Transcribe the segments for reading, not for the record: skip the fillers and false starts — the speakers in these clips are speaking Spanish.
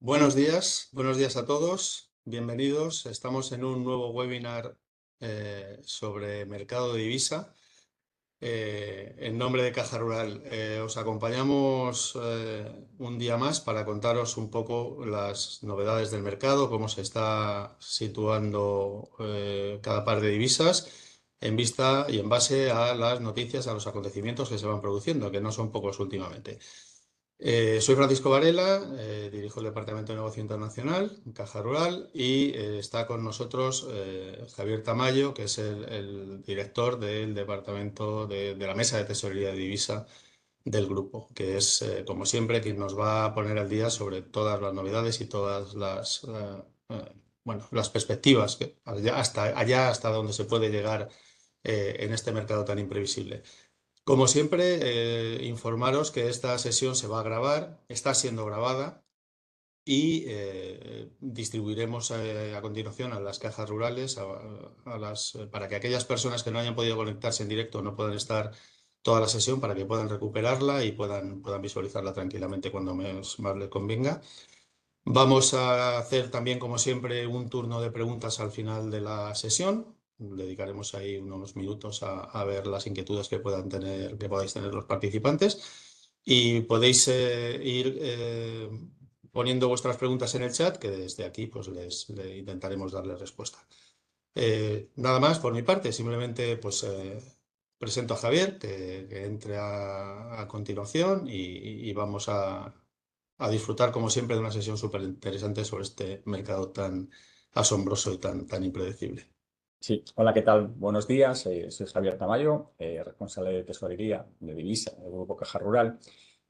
Buenos días a todos, bienvenidos. Estamos en un nuevo webinar sobre mercado de divisa. En nombre de Caja Rural, os acompañamos un día más para contaros un poco las novedades del mercado, cómo se está situando cada par de divisas en vista y en base a las noticias, a los acontecimientos que se van produciendo, que no son pocos últimamente. Soy Francisco Varela, dirijo el Departamento de Negocio Internacional en Caja Rural y está con nosotros Javier Tamayo, que es el director del Departamento de la Mesa de Tesorería de Divisa del grupo, que es, como siempre, quien nos va a poner al día sobre todas las novedades y todas las perspectivas, hasta donde se puede llegar en este mercado tan imprevisible. Como siempre, informaros que esta sesión se va a grabar, está siendo grabada y distribuiremos a continuación a las cajas rurales para que aquellas personas que no hayan podido conectarse en directo no puedan estar toda la sesión, para que puedan recuperarla y puedan visualizarla tranquilamente cuando más les convenga. Vamos a hacer también, como siempre, un turno de preguntas al final de la sesión. Dedicaremos ahí unos minutos a ver las inquietudes que podáis tener los participantes. Y podéis ir poniendo vuestras preguntas en el chat, que desde aquí pues le intentaremos darle respuesta. Nada más por mi parte, simplemente pues presento a Javier, que entre a continuación y vamos a disfrutar, como siempre, de una sesión súper interesante sobre este mercado tan asombroso y tan impredecible. Sí, hola, ¿qué tal? Buenos días, soy Javier Tamayo, responsable de tesorería de divisa del Grupo Caja Rural.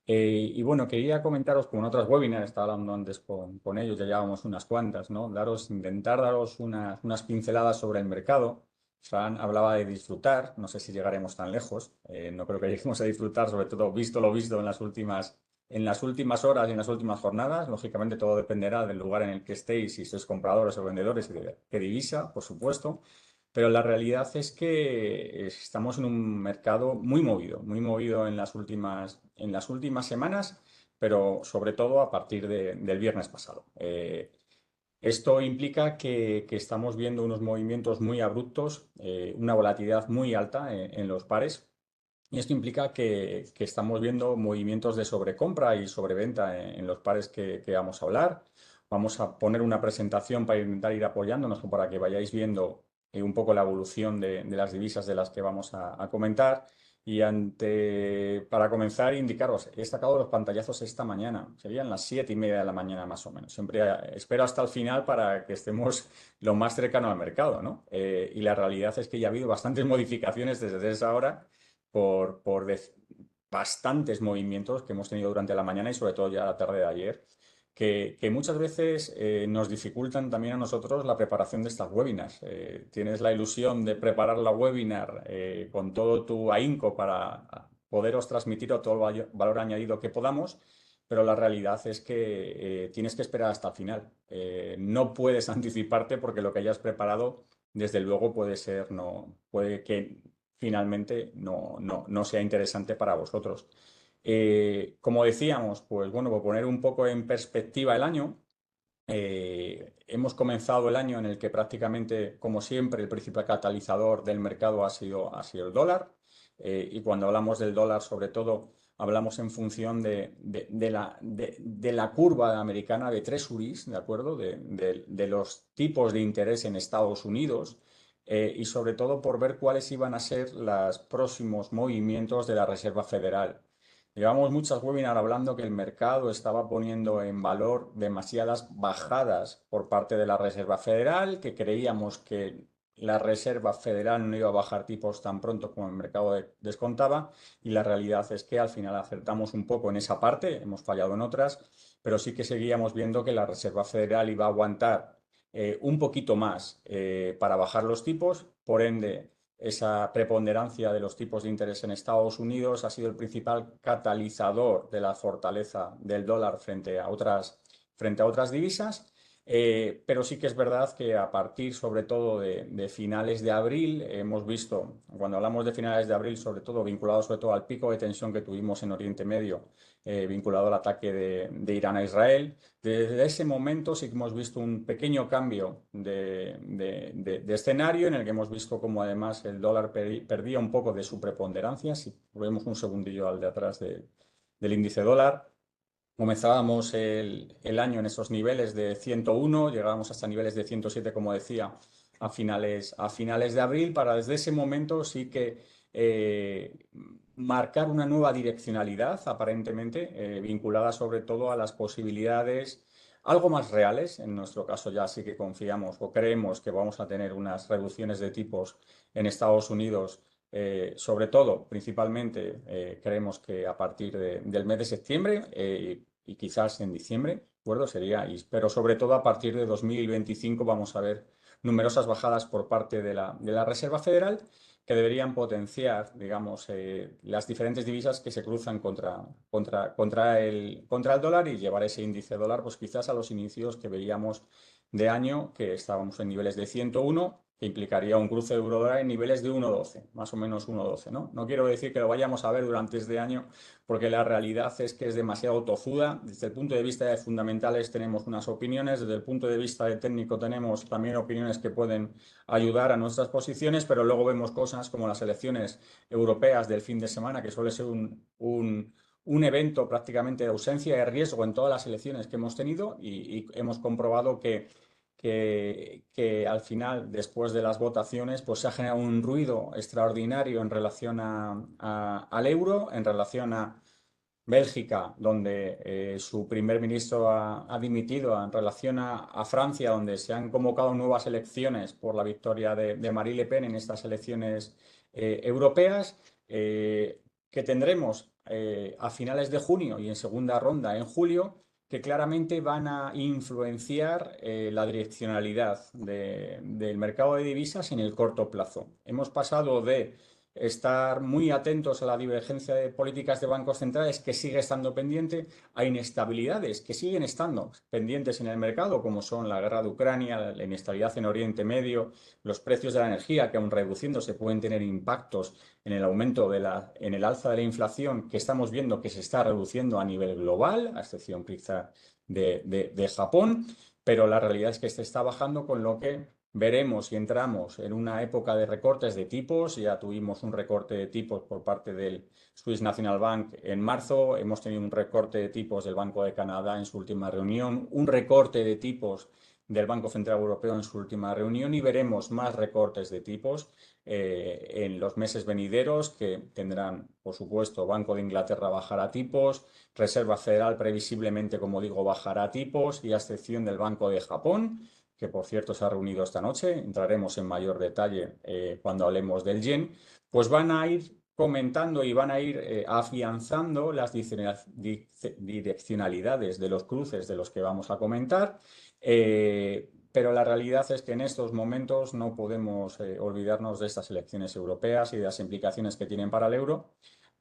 Y bueno, quería comentaros, como en otros webinars, estaba hablando antes con ellos, ya llevábamos unas cuantas, ¿no? Intentar daros unas pinceladas sobre el mercado. Fran hablaba de disfrutar, no sé si llegaremos tan lejos, no creo que lleguemos a disfrutar, sobre todo visto lo visto en las últimas horas y en las últimas jornadas. Lógicamente todo dependerá del lugar en el que estéis, si sois compradores o vendedores y de qué divisa, por supuesto. Pero la realidad es que estamos en un mercado muy movido en las últimas semanas, pero sobre todo a partir del viernes pasado. Esto implica que estamos viendo unos movimientos muy abruptos, una volatilidad muy alta en los pares. Y esto implica que estamos viendo movimientos de sobrecompra y sobreventa en los pares que vamos a hablar. Vamos a poner una presentación para intentar ir apoyándonos o para que vayáis viendo un poco la evolución de las divisas de las que vamos a comentar. Para comenzar, indicaros, he sacado los pantallazos esta mañana, serían las 7:30 de la mañana más o menos. Siempre espero hasta el final para que estemos lo más cercano al mercado, ¿no? Y la realidad es que ya ha habido bastantes modificaciones desde esa hora por bastantes movimientos que hemos tenido durante la mañana y sobre todo ya la tarde de ayer, que muchas veces nos dificultan también a nosotros la preparación de estas webinars. Tienes la ilusión de preparar la webinar con todo tu ahínco para poderos transmitir todo el valor añadido que podamos. Pero la realidad es que tienes que esperar hasta el final. No puedes anticiparte porque lo que hayas preparado, desde luego, puede que finalmente no sea interesante para vosotros. Como decíamos, pues bueno, por poner un poco en perspectiva el año, hemos comenzado el año en el que prácticamente, como siempre, el principal catalizador del mercado ha sido el dólar. Y cuando hablamos del dólar, sobre todo, hablamos en función de la curva americana de Treasuries, ¿de acuerdo? De los tipos de interés en Estados Unidos. Y sobre todo por ver cuáles iban a ser los próximos movimientos de la Reserva Federal. Llevamos muchas webinars hablando que el mercado estaba poniendo en valor demasiadas bajadas por parte de la Reserva Federal, que creíamos que la Reserva Federal no iba a bajar tipos tan pronto como el mercado descontaba, y la realidad es que al final acertamos un poco en esa parte, hemos fallado en otras, pero sí que seguíamos viendo que la Reserva Federal iba a aguantar un poquito más para bajar los tipos. Por ende, esa preponderancia de los tipos de interés en Estados Unidos ha sido el principal catalizador de la fortaleza del dólar frente a otras divisas. Pero sí que es verdad que a partir sobre todo de finales de abril, hemos visto, cuando hablamos de finales de abril, sobre todo vinculado sobre todo al pico de tensión que tuvimos en Oriente Medio, vinculado al ataque de Irán a Israel, desde ese momento sí que hemos visto un pequeño cambio de escenario en el que hemos visto cómo además el dólar perdía un poco de su preponderancia. Si volvemos un segundillo al de atrás del índice dólar. Comenzábamos el año en esos niveles de 101, llegábamos hasta niveles de 107, como decía, a finales de abril, para desde ese momento sí que marcar una nueva direccionalidad, aparentemente, vinculada sobre todo a las posibilidades algo más reales. En nuestro caso ya sí que confiamos o creemos que vamos a tener unas reducciones de tipos en Estados Unidos, sobre todo, principalmente, creemos que a partir del mes de septiembre, y quizás en diciembre, ¿de acuerdo? Pero sobre todo a partir de 2025 vamos a ver numerosas bajadas por parte de la Reserva Federal, que deberían potenciar, digamos, las diferentes divisas que se cruzan contra el dólar, y llevar ese índice dólar, pues quizás a los inicios que veíamos de año, que estábamos en niveles de 101, que implicaría un cruce de euro-dólar en niveles de 1,12, más o menos 1,12, ¿no? No quiero decir que lo vayamos a ver durante este año, porque la realidad es que es demasiado tozuda. Desde el punto de vista de fundamentales tenemos unas opiniones, desde el punto de vista de técnico tenemos también opiniones que pueden ayudar a nuestras posiciones, pero luego vemos cosas como las elecciones europeas del fin de semana, que suele ser un evento prácticamente de ausencia de riesgo en todas las elecciones que hemos tenido, y hemos comprobado que al final, después de las votaciones, pues se ha generado un ruido extraordinario en relación al euro, en relación a Bélgica, donde su primer ministro ha dimitido, en relación a Francia, donde se han convocado nuevas elecciones por la victoria de Marine Le Pen en estas elecciones europeas, que tendremos a finales de junio y en segunda ronda en julio, que claramente van a influenciar la direccionalidad del mercado de divisas en el corto plazo. Hemos pasado de estar muy atentos a la divergencia de políticas de bancos centrales, que sigue estando pendiente, a inestabilidades que siguen estando pendientes en el mercado, como son la guerra de Ucrania, la inestabilidad en Oriente Medio, los precios de la energía, que aun reduciéndose pueden tener impactos en el aumento en el alza de la inflación, que estamos viendo que se está reduciendo a nivel global, a excepción quizá de Japón, pero la realidad es que se está bajando, con lo que veremos si entramos en una época de recortes de tipos. Ya tuvimos un recorte de tipos por parte del Swiss National Bank en marzo, hemos tenido un recorte de tipos del Banco de Canadá en su última reunión, un recorte de tipos del Banco Central Europeo en su última reunión, y veremos más recortes de tipos en los meses venideros, que tendrán, por supuesto, Banco de Inglaterra bajará tipos, Reserva Federal previsiblemente, como digo, bajará tipos, y a excepción del Banco de Japón, que por cierto se ha reunido esta noche, entraremos en mayor detalle cuando hablemos del yen, pues van a ir comentando y van a ir afianzando las direccionalidades de los cruces de los que vamos a comentar. Pero la realidad es que en estos momentos no podemos olvidarnos de estas elecciones europeas y de las implicaciones que tienen para el euro,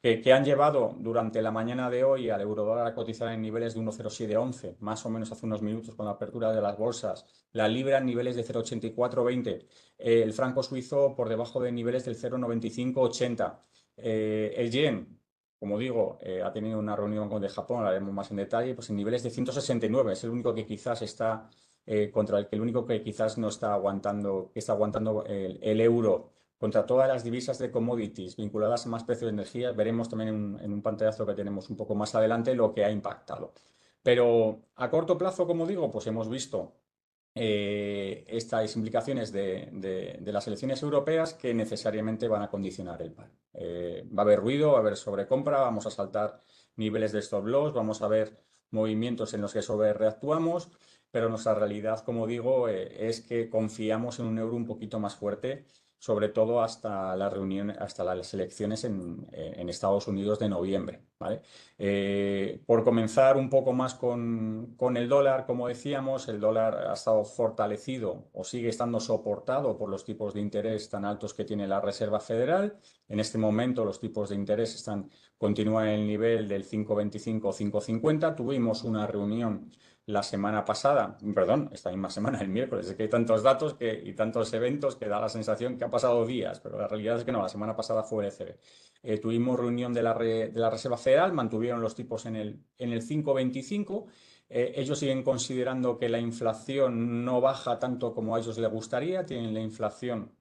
que han llevado durante la mañana de hoy al eurodólar a cotizar en niveles de 1,0711, más o menos hace unos minutos con la apertura de las bolsas, la libra en niveles de 0,8420, el franco suizo por debajo de niveles del 0,9580, el yen, como digo, ha tenido una reunión con de Japón, hablaremos más en detalle, pues en niveles de 169, es el único que quizás está contra el único que quizás no está aguantando, que está aguantando el euro contra todas las divisas de commodities vinculadas a más precios de energía. Veremos también en un pantallazo que tenemos un poco más adelante lo que ha impactado. Pero a corto plazo, como digo, pues hemos visto estas implicaciones de las elecciones europeas, que necesariamente van a condicionar el par. Va a haber ruido, va a haber sobrecompra, vamos a saltar niveles de stop loss, vamos a ver movimientos en los que sobre reactuamos, pero nuestra realidad, como digo, es que confiamos en un euro un poquito más fuerte, sobre todo hasta la reunión, hasta las elecciones en Estados Unidos de noviembre, ¿vale? Por comenzar un poco más con el dólar, como decíamos, el dólar ha estado fortalecido o sigue estando soportado por los tipos de interés tan altos que tiene la Reserva Federal. En este momento los tipos de interés continúan en el nivel del 5,25 o 5,50. Tuvimos una reunión la semana pasada, perdón, esta misma semana, el miércoles, es que hay tantos datos y tantos eventos que da la sensación que han pasado días, pero la realidad es que no, la semana pasada fue el ECB. Tuvimos reunión de la Reserva Federal, mantuvieron los tipos en el 5,25. Ellos siguen considerando que la inflación no baja tanto como a ellos les gustaría, tienen la inflación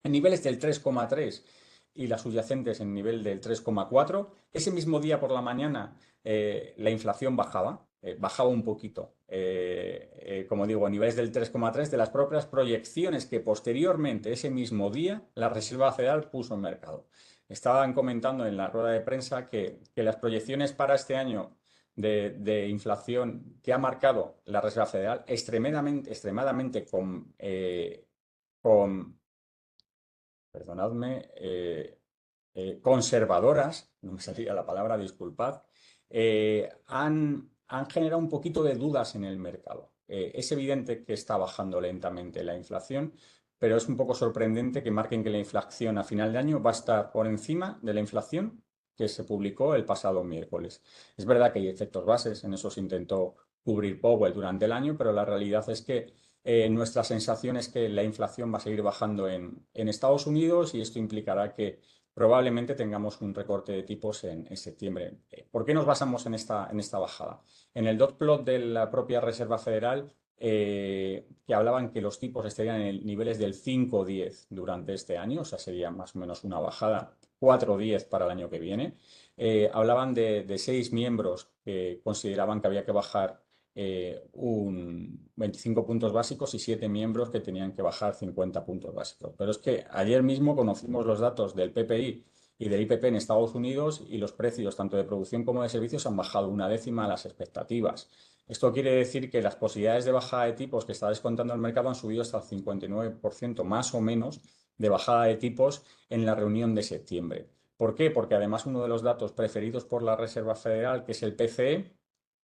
en niveles del 3,3 y las subyacentes en nivel del 3,4. Ese mismo día por la mañana la inflación bajaba un poquito, como digo, a niveles del 3,3 de las propias proyecciones que posteriormente, ese mismo día, la Reserva Federal puso en mercado. Estaban comentando en la rueda de prensa que las proyecciones para este año de inflación que ha marcado la Reserva Federal extremadamente con perdonadme, conservadoras, no me salía la palabra, disculpad, han generado un poquito de dudas en el mercado. Es evidente que está bajando lentamente la inflación, pero es un poco sorprendente que marquen que la inflación a final de año va a estar por encima de la inflación que se publicó el pasado miércoles. Es verdad que hay efectos bases, en eso se intentó cubrir Powell durante el año, pero la realidad es que nuestra sensación es que la inflación va a seguir bajando en Estados Unidos y esto implicará que probablemente tengamos un recorte de tipos en septiembre. ¿Por qué nos basamos en esta bajada? En el dot plot de la propia Reserva Federal, que hablaban que los tipos estarían en niveles del 5,10 durante este año, o sea, sería más o menos una bajada 4,10 para el año que viene. Hablaban de 6 miembros que consideraban que había que bajar un 25 puntos básicos y 7 miembros que tenían que bajar 50 puntos básicos. Pero es que ayer mismo conocimos los datos del PPI y del IPP en Estados Unidos y los precios tanto de producción como de servicios han bajado una décima a las expectativas. Esto quiere decir que las posibilidades de bajada de tipos que está descontando el mercado han subido hasta el 59% más o menos de bajada de tipos en la reunión de septiembre. ¿Por qué? Porque además uno de los datos preferidos por la Reserva Federal, que es el PCE,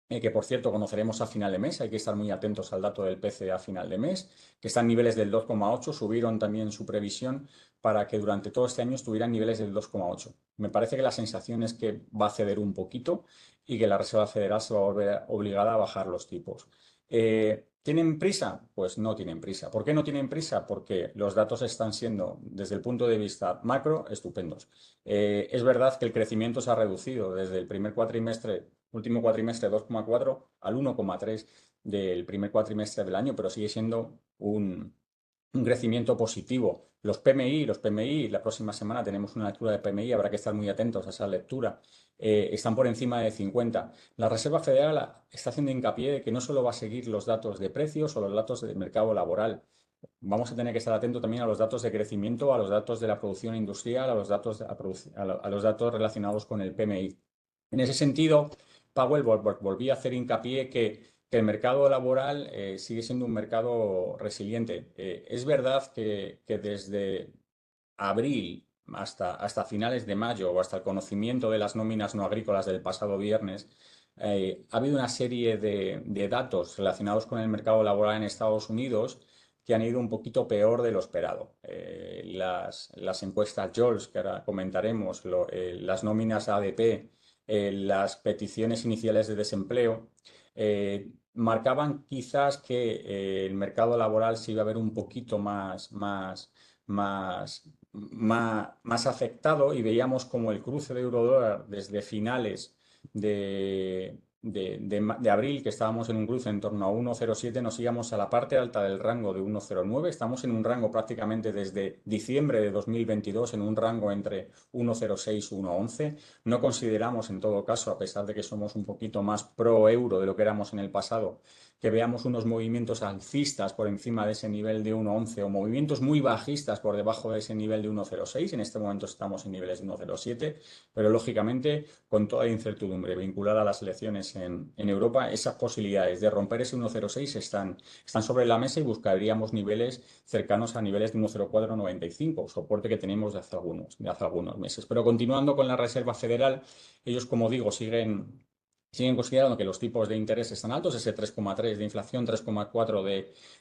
que por cierto conoceremos a final de mes, hay que estar muy atentos al dato del PCE a final de mes, que está en niveles del 2,8, subieron también su previsión para que durante todo este año estuvieran niveles del 2,8. Me parece que la sensación es que va a ceder un poquito y que la Reserva Federal se va a volver obligada a bajar los tipos. ¿Tienen prisa? Pues no tienen prisa. ¿Por qué no tienen prisa? Porque los datos están siendo, desde el punto de vista macro, estupendos. Es verdad que el crecimiento se ha reducido desde el primer cuatrimestre, último cuatrimestre 2,4 al 1,3 del primer cuatrimestre del año, pero sigue siendo un crecimiento positivo. Los PMI, la próxima semana tenemos una lectura de PMI, habrá que estar muy atentos a esa lectura, están por encima de 50. La Reserva Federal está haciendo hincapié de que no solo va a seguir los datos de precios o los datos del mercado laboral, vamos a tener que estar atentos también a los datos de crecimiento, a los datos de la producción industrial, a los datos relacionados con el PMI. En ese sentido, Powell volvía a hacer hincapié que el mercado laboral sigue siendo un mercado resiliente. Es verdad que desde abril hasta finales de mayo o hasta el conocimiento de las nóminas no agrícolas del pasado viernes, ha habido una serie de datos relacionados con el mercado laboral en Estados Unidos que han ido un poquito peor de lo esperado. Las encuestas JOLTS, que ahora comentaremos, las nóminas ADP, las peticiones iniciales de desempleo, marcaban quizás que el mercado laboral se iba a ver un poquito más afectado y veíamos como el cruce de euro-dólar desde finales de abril, que estábamos en un cruce en torno a 1,07, nos íbamos a la parte alta del rango de 1,09. Estamos en un rango prácticamente desde diciembre de 2022, en un rango entre 1,06 y 1,11. No consideramos, en todo caso, a pesar de que somos un poquito más pro euro de lo que éramos en el pasado, que veamos unos movimientos alcistas por encima de ese nivel de 1,11 o movimientos muy bajistas por debajo de ese nivel de 1,06. En este momento estamos en niveles de 1,07, pero lógicamente con toda la incertidumbre vinculada a las elecciones en Europa, esas posibilidades de romper ese 1,06 están sobre la mesa y buscaríamos niveles cercanos a niveles de 1,0495, soporte que tenemos de hace algunos meses. Pero continuando con la Reserva Federal, ellos, como digo, siguen considerando que los tipos de interés están altos, ese 3,3 de inflación, 3,4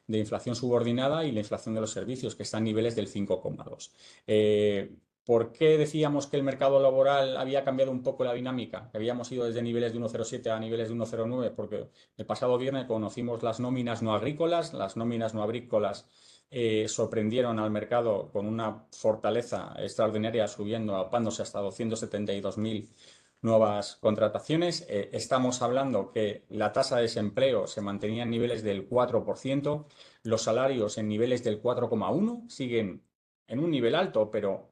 de inflación subordinada y la inflación de los servicios, que está en niveles del 5,2. ¿Por qué decíamos que el mercado laboral había cambiado un poco la dinámica? Que habíamos ido desde niveles de 1,07 a niveles de 1,09, porque el pasado viernes conocimos las nóminas no agrícolas. Las nóminas no agrícolas sorprendieron al mercado con una fortaleza extraordinaria, subiendo, apándose hasta 272.000 nuevas contrataciones. Estamos hablando que la tasa de desempleo se mantenía en niveles del 4%, los salarios en niveles del 4,1, siguen en un nivel alto, pero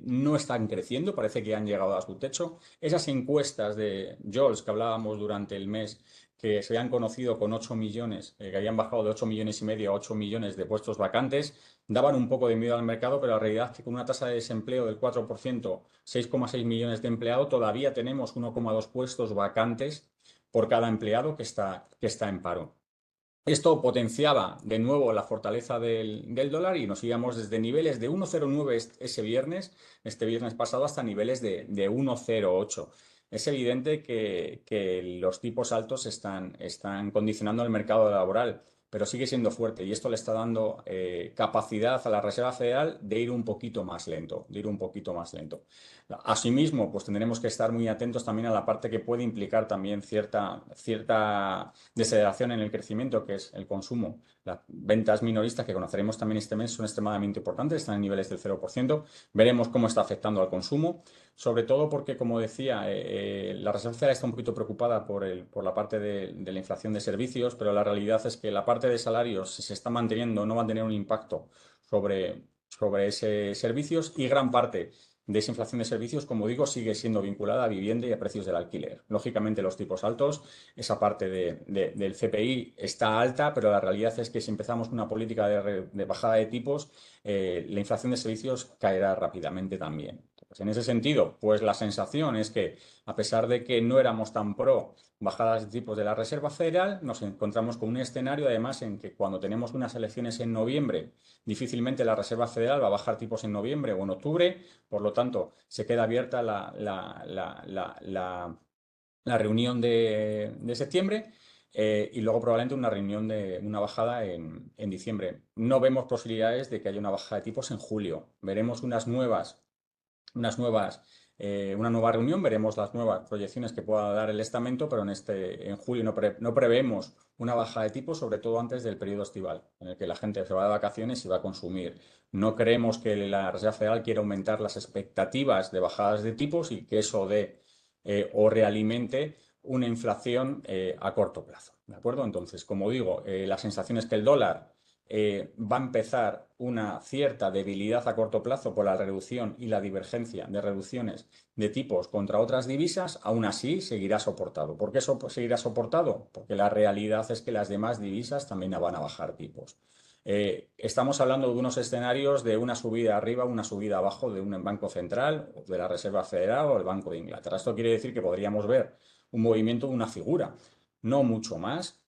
no están creciendo, parece que han llegado a su techo. Esas encuestas de Jols que hablábamos durante el mes, que se habían conocido con 8 millones, que habían bajado de 8 millones y medio a 8 millones de puestos vacantes, daban un poco de miedo al mercado, pero la realidad es que con una tasa de desempleo del 4%, 6,6 millones de empleados, todavía tenemos 1,2 puestos vacantes por cada empleado que está en paro. Esto potenciaba de nuevo la fortaleza del dólar y nos íbamos desde niveles de 1,09 este viernes pasado, hasta niveles de 1,08. Es evidente que los tipos altos están condicionando el mercado laboral, pero sigue siendo fuerte y esto le está dando capacidad a la Reserva Federal de ir un poquito más lento, Asimismo, pues tendremos que estar muy atentos también a la parte que puede implicar también cierta desaceleración en el crecimiento, que es el consumo. Las ventas minoristas, que conoceremos también este mes, son extremadamente importantes, están en niveles del 0%. Veremos cómo está afectando al consumo, sobre todo porque, como decía, la Reserva Federal está un poquito preocupada por la parte de la inflación de servicios, pero la realidad es que la parte de salarios, si se está manteniendo, no va a tener un impacto sobre ese servicios, y gran parte de esa inflación de servicios, como digo, sigue siendo vinculada a vivienda y a precios del alquiler. Lógicamente, los tipos altos, esa parte del CPI está alta, pero la realidad es que si empezamos una política de bajada de tipos, la inflación de servicios caerá rápidamente también. Pues en ese sentido, pues la sensación es que, a pesar de que no éramos tan pro bajadas de tipos de la Reserva Federal, nos encontramos con un escenario, además, en que cuando tenemos unas elecciones en noviembre, difícilmente la Reserva Federal va a bajar tipos en noviembre o en octubre. Por lo tanto, se queda abierta la reunión de septiembre, y luego probablemente una reunión de una bajada en diciembre. No vemos posibilidades de que haya una bajada de tipos en julio. Veremos una nueva reunión, veremos las nuevas proyecciones que pueda dar el estamento, pero en julio no prevemos una baja de tipos, sobre todo antes del periodo estival, en el que la gente se va de vacaciones y va a consumir. No creemos que la Reserva Federal quiera aumentar las expectativas de bajadas de tipos y que eso dé o realimente una inflación a corto plazo. ¿De acuerdo? Entonces, como digo, la sensación es que el dólar va a empezar una cierta debilidad a corto plazo por la reducción y la divergencia de reducciones de tipos contra otras divisas. Aún así seguirá soportado. ¿Por qué seguirá soportado? Porque la realidad es que las demás divisas también van a bajar tipos. Estamos hablando de unos escenarios de una subida arriba, una subida abajo de un banco central, de la Reserva Federal o el Banco de Inglaterra. Esto quiere decir que podríamos ver un movimiento de una figura, no mucho más,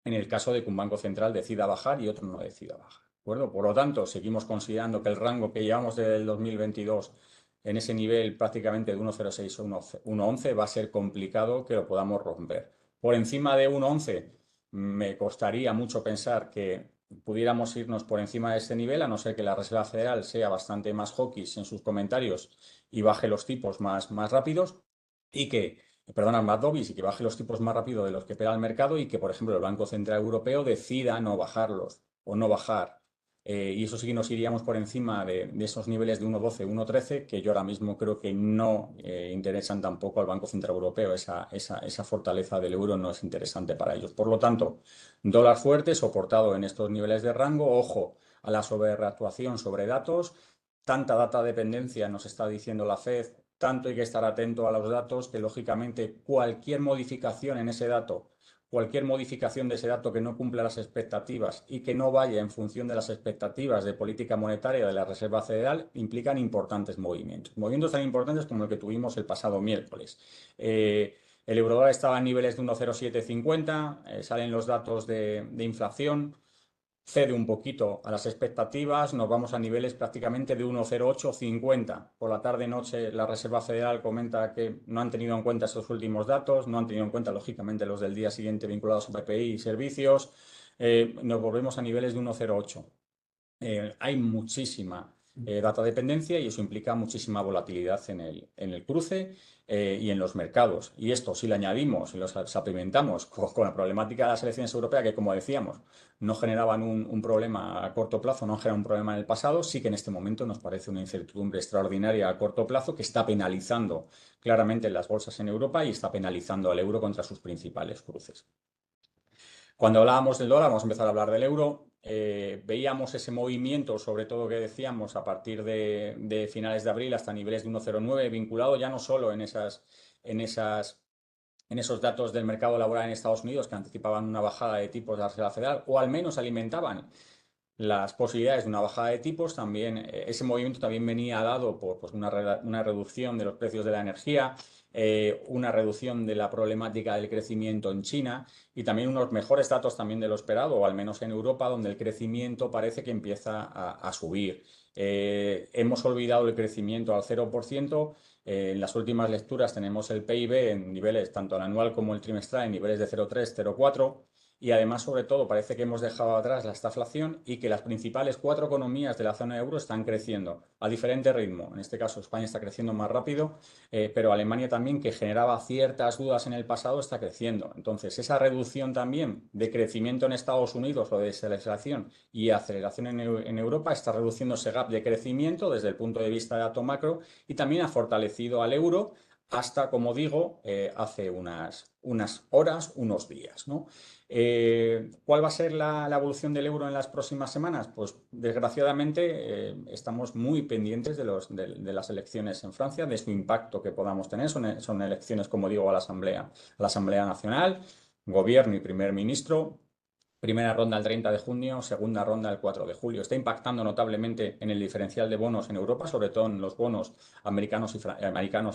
en el caso de que un banco central decida bajar y otro no decida bajar. ¿De acuerdo? Por lo tanto, seguimos considerando que el rango que llevamos desde el 2022 en ese nivel prácticamente de 1,06 o 1,11 va a ser complicado que lo podamos romper. Por encima de 1,11 me costaría mucho pensar que pudiéramos irnos por encima de este nivel, a no ser que la Reserva Federal sea bastante más hawkish en sus comentarios y baje los tipos más rápidos, y que más dovish, y que baje los tipos más rápido de los que pega el mercado, y que, por ejemplo, el Banco Central Europeo decida no bajarlos o no bajar. Y eso sí que nos iríamos por encima de esos niveles de 1,12, 1,13, que yo ahora mismo creo que no interesan tampoco al Banco Central Europeo. Esa fortaleza del euro no es interesante para ellos. Por lo tanto, dólar fuerte, soportado en estos niveles de rango. Ojo a la sobrereactuación sobre datos. Tanta data dependencia nos está diciendo la Fed, tanto hay que estar atento a los datos, que lógicamente cualquier modificación en ese dato, cualquier modificación de ese dato que no cumpla las expectativas y que no vaya en función de las expectativas de política monetaria de la Reserva Federal, implican importantes movimientos. Movimientos tan importantes como el que tuvimos el pasado miércoles. El eurodólar estaba en niveles de 1,0750, salen los datos de inflación, cede un poquito a las expectativas, nos vamos a niveles prácticamente de 1,0850. Por la tarde-noche la Reserva Federal comenta que no han tenido en cuenta esos últimos datos, no han tenido en cuenta, lógicamente, los del día siguiente vinculados a PPI y servicios. Nos volvemos a niveles de 1,08. Hay muchísima data dependencia y eso implica muchísima volatilidad en el cruce y en los mercados. Y esto, si le añadimos y lo suplementamos con la problemática de las elecciones europeas, que como decíamos, no generaban un problema a corto plazo, no generan un problema en el pasado, sí que en este momento nos parece una incertidumbre extraordinaria a corto plazo que está penalizando claramente las bolsas en Europa y está penalizando al euro contra sus principales cruces. Cuando hablábamos del dólar, vamos a empezar a hablar del euro. Veíamos ese movimiento, sobre todo que decíamos, a partir de finales de abril hasta niveles de 1,09, vinculado ya no solo en esos datos del mercado laboral en Estados Unidos que anticipaban una bajada de tipos de la Reserva Federal, o al menos alimentaban las posibilidades de una bajada de tipos. También ese movimiento también venía dado por pues, una reducción de los precios de la energía, una reducción de la problemática del crecimiento en China y también unos mejores datos también de lo esperado, o al menos en Europa, donde el crecimiento parece que empieza a subir. Hemos olvidado el crecimiento al 0%. En las últimas lecturas tenemos el PIB en niveles, tanto el anual como el trimestral, en niveles de 0,3, 0,4. Y además, sobre todo, parece que hemos dejado atrás la estaflación y que las principales 4 economías de la zona euro están creciendo a diferente ritmo. En este caso, España está creciendo más rápido, pero Alemania también, que generaba ciertas dudas en el pasado, está creciendo. Entonces, esa reducción también de crecimiento en Estados Unidos o de desaceleración y aceleración en Europa está reduciendo ese gap de crecimiento desde el punto de vista de dato macro y también ha fortalecido al euro hasta, como digo, hace unas horas, unos días, ¿no? ¿Cuál va a ser la evolución del euro en las próximas semanas? Pues desgraciadamente estamos muy pendientes de las elecciones en Francia, de su impacto que podamos tener. Son elecciones, como digo, a la Asamblea Nacional, gobierno y primer ministro. Primera ronda el 30 de junio, segunda ronda el 4 de julio. Está impactando notablemente en el diferencial de bonos en Europa, sobre todo en los bonos americanos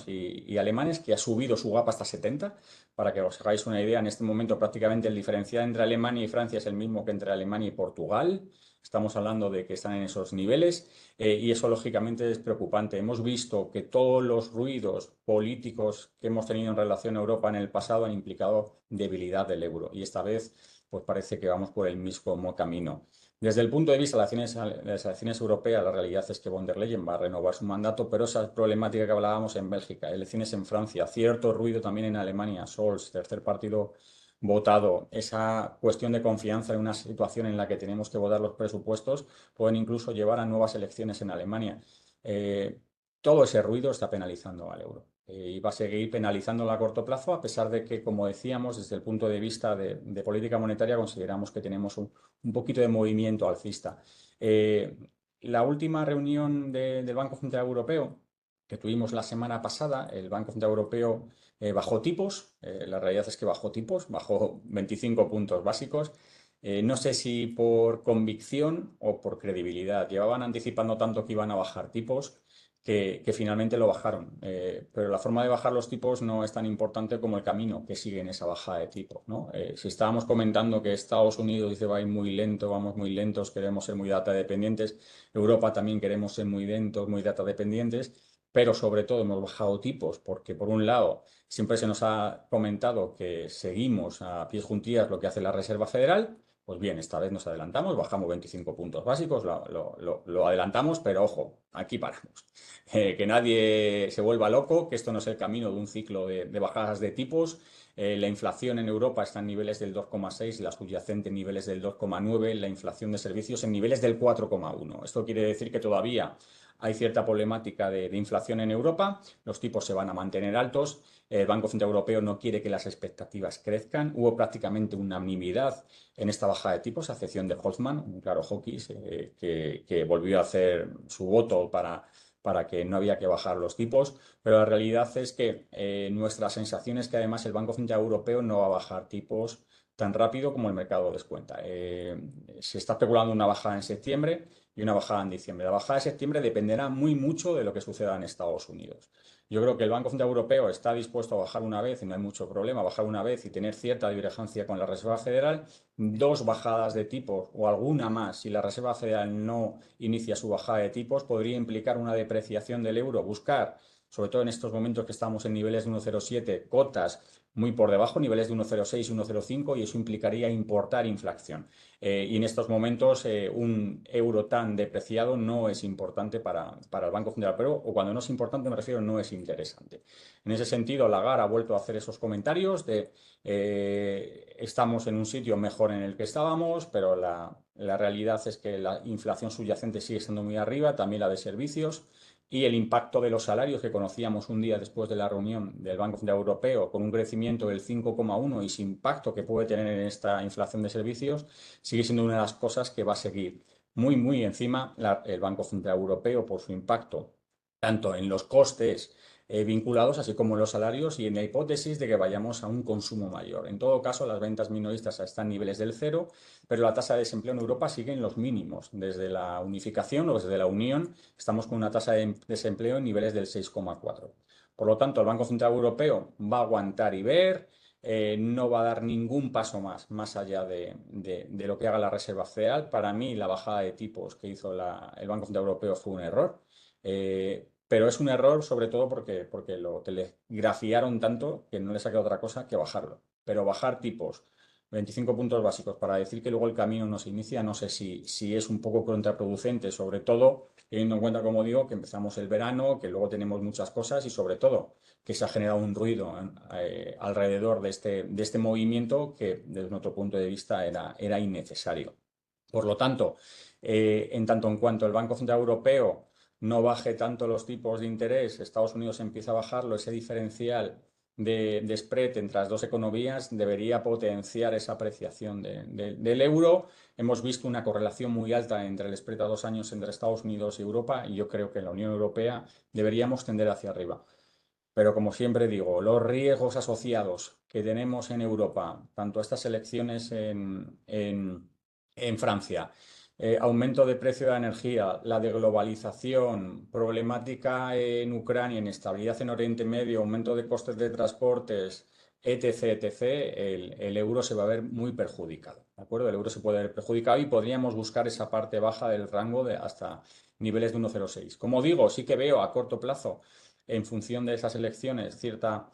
y alemanes, que ha subido su gap hasta 70. Para que os hagáis una idea, en este momento prácticamente el diferencial entre Alemania y Francia es el mismo que entre Alemania y Portugal. Estamos hablando de que están en esos niveles y eso lógicamente es preocupante. Hemos visto que todos los ruidos políticos que hemos tenido en relación a Europa en el pasado han implicado debilidad del euro y esta vez pues parece que vamos por el mismo camino. Desde el punto de vista de las elecciones europeas, la realidad es que von der Leyen va a renovar su mandato, pero esa problemática que hablábamos en Bélgica, elecciones en Francia, cierto ruido también en Alemania, Scholz, tercer partido votado, esa cuestión de confianza en una situación en la que tenemos que votar los presupuestos, pueden incluso llevar a nuevas elecciones en Alemania. Todo ese ruido está penalizando al euro y va a seguir penalizándolo a corto plazo, a pesar de que, como decíamos, desde el punto de vista de política monetaria consideramos que tenemos un poquito de movimiento alcista. La última reunión del Banco Central Europeo que tuvimos la semana pasada, el Banco Central Europeo bajó tipos. La realidad es que bajó 25 puntos básicos. No sé si por convicción o por credibilidad. Llevaban anticipando tanto que iban a bajar tipos que finalmente lo bajaron. Pero la forma de bajar los tipos no es tan importante como el camino que sigue en esa bajada de tipos, ¿no? Si estábamos comentando que Estados Unidos dice va a ir muy lento, vamos muy lentos, queremos ser muy data dependientes, Europa también queremos ser muy lentos, muy data dependientes, pero sobre todo hemos bajado tipos porque por un lado siempre se nos ha comentado que seguimos a pies juntillas lo que hace la Reserva Federal. Pues bien, esta vez nos adelantamos, bajamos 25 puntos básicos, lo adelantamos, pero ojo, aquí paramos. Que nadie se vuelva loco, que esto no es el camino de un ciclo de bajadas de tipos. La inflación en Europa está en niveles del 2,6, la subyacente en niveles del 2,9, la inflación de servicios en niveles del 4,1. Esto quiere decir que todavía hay cierta problemática de inflación en Europa, los tipos se van a mantener altos, el Banco Central Europeo no quiere que las expectativas crezcan, hubo prácticamente unanimidad en esta bajada de tipos, a excepción de Holzmann, un claro hawkish, que volvió a hacer su voto para que no había que bajar los tipos, pero la realidad es que nuestra sensación es que además el Banco Central Europeo no va a bajar tipos tan rápido como el mercado descuenta. Se está especulando una bajada en septiembre y una bajada en diciembre. La bajada de septiembre dependerá muy mucho de lo que suceda en Estados Unidos. Yo creo que el Banco Central Europeo está dispuesto a bajar una vez, y no hay mucho problema, bajar una vez y tener cierta divergencia con la Reserva Federal, dos bajadas de tipos o alguna más, si la Reserva Federal no inicia su bajada de tipos, podría implicar una depreciación del euro, buscar sobre todo en estos momentos que estamos en niveles de 1,07, cotas muy por debajo, niveles de 1,06 y 1,05, y eso implicaría importar inflación. Y en estos momentos un euro tan depreciado no es importante para el Banco Central Europeo, o cuando no es importante me refiero no es interesante. En ese sentido, Lagarde ha vuelto a hacer esos comentarios de estamos en un sitio mejor en el que estábamos, pero la realidad es que la inflación subyacente sigue estando muy arriba, también la de servicios, y el impacto de los salarios que conocíamos un día después de la reunión del Banco Central Europeo con un crecimiento del 5,1 y ese impacto que puede tener en esta inflación de servicios sigue siendo una de las cosas que va a seguir muy encima el Banco Central Europeo por su impacto tanto en los costes vinculados, así como en los salarios y en la hipótesis de que vayamos a un consumo mayor. En todo caso, las ventas minoristas están en niveles del cero, pero la tasa de desempleo en Europa sigue en los mínimos. Desde la unificación o desde la unión estamos con una tasa de desempleo en niveles del 6,4. Por lo tanto, el Banco Central Europeo va a aguantar y ver, no va a dar ningún paso más allá de lo que haga la Reserva Federal. Para mí, la bajada de tipos que hizo el Banco Central Europeo fue un error. Pero es un error sobre todo porque lo telegrafiaron tanto que no les ha quedado otra cosa que bajarlo. Pero bajar tipos, 25 puntos básicos, para decir que luego el camino no se inicia, no sé si es un poco contraproducente, sobre todo teniendo en cuenta, como digo, que empezamos el verano, que luego tenemos muchas cosas y sobre todo que se ha generado un ruido alrededor de este movimiento que desde nuestro punto de vista era innecesario. Por lo tanto, en tanto en cuanto el Banco Central Europeo no baje tanto los tipos de interés, Estados Unidos empieza a bajarlo, ese diferencial de spread entre las dos economías debería potenciar esa apreciación del euro. Hemos visto una correlación muy alta entre el spread a 2 años entre Estados Unidos y Europa, y yo creo que en la Unión Europea deberíamos tender hacia arriba. Pero como siempre digo, los riesgos asociados que tenemos en Europa, tanto a estas elecciones en Francia, aumento de precio de la energía, la deglobalización, problemática en Ucrania, inestabilidad en Oriente Medio, aumento de costes de transportes, etc., el euro se va a ver muy perjudicado, ¿de acuerdo? El euro se puede ver perjudicado y podríamos buscar esa parte baja del rango de hasta niveles de 1,06. Como digo, sí que veo a corto plazo en función de esas elecciones, cierta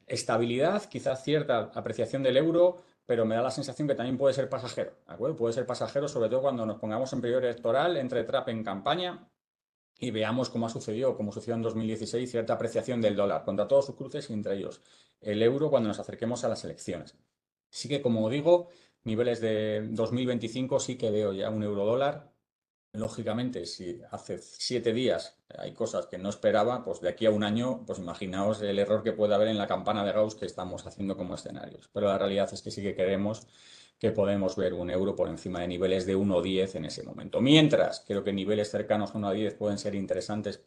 estabilidad, quizás cierta apreciación del euro, pero me da la sensación que también puede ser pasajero, ¿de acuerdo? Puede ser pasajero, sobre todo cuando nos pongamos en periodo electoral, entre Trump en campaña y veamos cómo ha sucedido, como sucedió en 2016, cierta apreciación del dólar contra todos sus cruces y entre ellos el euro cuando nos acerquemos a las elecciones. Sí que, como digo, niveles de 2025 sí que veo ya un euro dólar. Lógicamente, si hace 7 días hay cosas que no esperaba, pues de aquí a un año, pues imaginaos el error que puede haber en la campana de Gauss que estamos haciendo como escenarios. Pero la realidad es que sí que queremos que podemos ver un euro por encima de niveles de 1,10 en ese momento. Mientras, creo que niveles cercanos a 1,10 pueden ser interesantes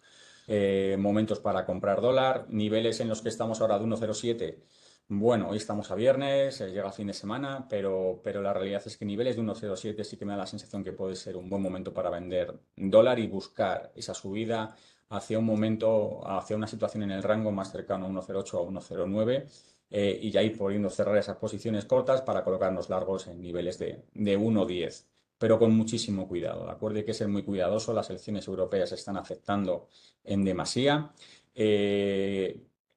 momentos para comprar dólar. Niveles en los que estamos ahora de 1,07. Bueno, hoy estamos a viernes, llega fin de semana, pero la realidad es que niveles de 1,07 sí que me da la sensación que puede ser un buen momento para vender dólar y buscar esa subida hacia un momento, hacia una situación en el rango más cercano a 1,08 a 1,09, y ya ir pudiendo cerrar esas posiciones cortas para colocarnos largos en niveles de 1,10. Pero con muchísimo cuidado, ¿de acuerdo? Hay que ser muy cuidadoso, las elecciones europeas están afectando en demasía.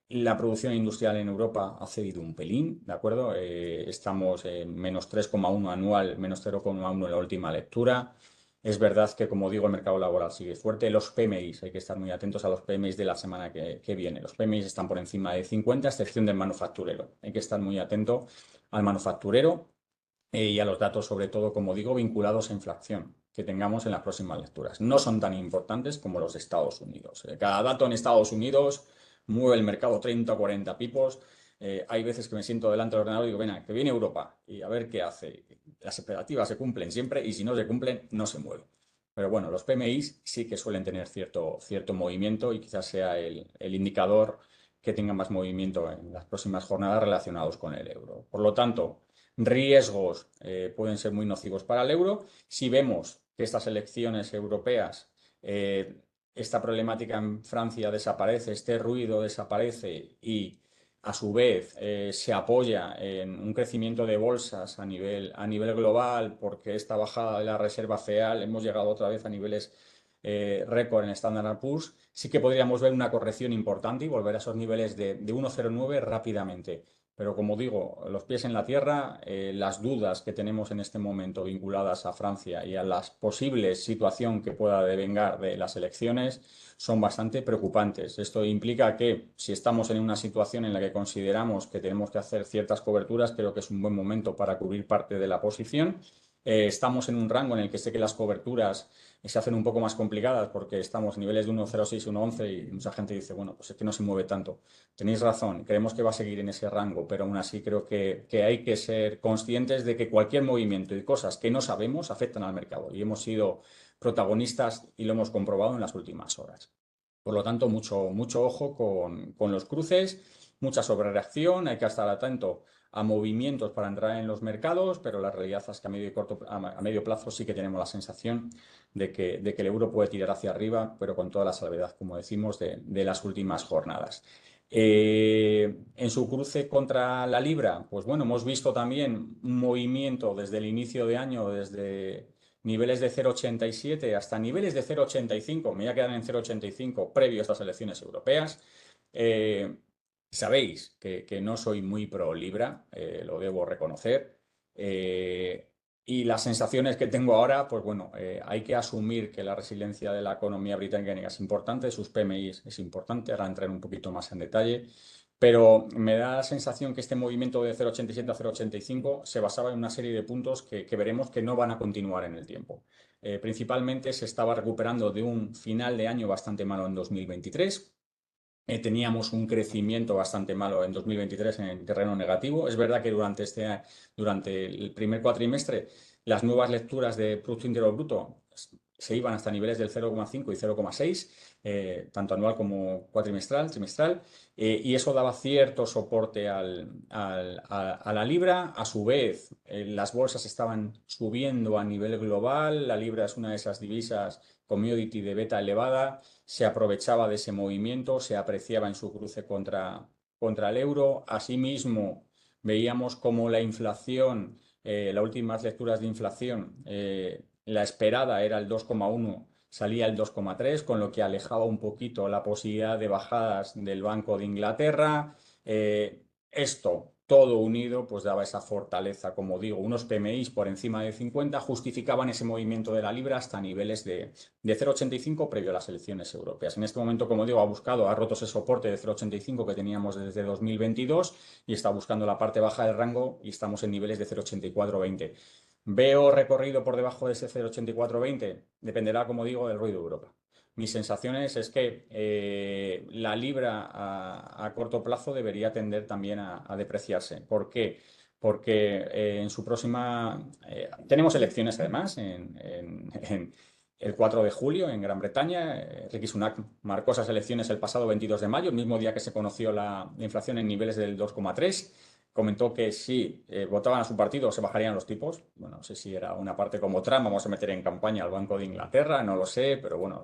La producción industrial en Europa ha cedido un pelín, ¿de acuerdo? Estamos en menos 3,1 anual, menos 0,1 en la última lectura. Es verdad que, como digo, el mercado laboral sigue fuerte. Los PMIs, hay que estar muy atentos a los PMIs de la semana que viene. Los PMIs están por encima de 50, a excepción del manufacturero. Hay que estar muy atento al manufacturero y a los datos, sobre todo, como digo, vinculados a inflación que tengamos en las próximas lecturas. No son tan importantes como los de Estados Unidos. Cada dato en Estados Unidos mueve el mercado 30 o 40 pipos. Hay veces que me siento delante del ordenador y digo, venga, que viene Europa y a ver qué hace. Las expectativas se cumplen siempre y si no se cumplen, no se mueven. Pero bueno, los PMIs sí que suelen tener cierto movimiento y quizás sea el indicador que tenga más movimiento en las próximas jornadas relacionados con el euro. Por lo tanto, riesgos pueden ser muy nocivos para el euro. Si vemos que estas elecciones europeas, esta problemática en Francia desaparece, este ruido desaparece y a su vez se apoya en un crecimiento de bolsas a nivel global porque esta bajada de la Reserva Federal hemos llegado otra vez a niveles récord en Standard & Poor's, sí que podríamos ver una corrección importante y volver a esos niveles de 1,09 rápidamente. Pero como digo, los pies en la tierra, las dudas que tenemos en este momento vinculadas a Francia y a la posible situación que pueda devengar de las elecciones son bastante preocupantes. Esto implica que si estamos en una situación en la que consideramos que tenemos que hacer ciertas coberturas, creo que es un buen momento para cubrir parte de la posición. Estamos en un rango en el que sé que las coberturas se hacen un poco más complicadas porque estamos a niveles de 1,06, 1,11 y mucha gente dice, bueno, pues es que no se mueve tanto. Tenéis razón, creemos que va a seguir en ese rango, pero aún así creo que hay que ser conscientes de que cualquier movimiento y cosas que no sabemos afectan al mercado y hemos sido protagonistas y lo hemos comprobado en las últimas horas. Por lo tanto, mucho ojo con los cruces, mucha sobrereacción, hay que estar atento a movimientos para entrar en los mercados, pero la realidad es que a medio plazo sí que tenemos la sensación de que el euro puede tirar hacia arriba, pero con toda la salvedad, como decimos, de las últimas jornadas. En su cruce contra la libra, pues bueno, hemos visto también un movimiento desde el inicio de año, desde niveles de 0,87 hasta niveles de 0,85, me voy a quedar en 0,85 previo a estas elecciones europeas. Eh, Sabéis que no soy muy pro libra, lo debo reconocer. Eh, y las sensaciones que tengo ahora, pues bueno, hay que asumir que la resiliencia de la economía británica es importante, sus PMI es importante, ahora entraré un poquito más en detalle, pero me da la sensación que este movimiento de 0,87 a 0,85 se basaba en una serie de puntos que veremos que no van a continuar en el tiempo. Principalmente se estaba recuperando de un final de año bastante malo en 2023. Teníamos un crecimiento bastante malo en 2023 en terreno negativo. Es verdad que durante el primer cuatrimestre las nuevas lecturas de Producto Interior Bruto se iban hasta niveles del 0,5 y 0,6, tanto anual como trimestral, y eso daba cierto soporte a la libra. A su vez, las bolsas estaban subiendo a nivel global. La libra es una de esas divisas commodity de beta elevada, se aprovechaba de ese movimiento, se apreciaba en su cruce contra el euro. Asimismo, veíamos como la inflación, las últimas lecturas de inflación, la esperada era el 2,1, salía el 2,3, con lo que alejaba un poquito la posibilidad de bajadas del Banco de Inglaterra. Esto todo unido, pues daba esa fortaleza, como digo, unos PMIs por encima de 50 justificaban ese movimiento de la libra hasta niveles de 0,85 previo a las elecciones europeas. En este momento, como digo, ha roto ese soporte de 0,85 que teníamos desde 2022 y está buscando la parte baja del rango y estamos en niveles de 0,8420. ¿Veo recorrido por debajo de ese 0,8420? Dependerá, como digo, del ruido de Europa. Mis sensaciones es que la libra a corto plazo debería tender también a depreciarse. ¿Por qué? Porque en su próxima... tenemos elecciones además en el 4 de julio en Gran Bretaña. Rishi Sunak marcó esas elecciones el pasado 22 de mayo, el mismo día que se conoció la inflación en niveles del 2,3. Comentó que si votaban a su partido se bajarían los tipos. Bueno, no sé si era una parte como Trump, vamos a meter en campaña al Banco de Inglaterra, no lo sé, pero bueno,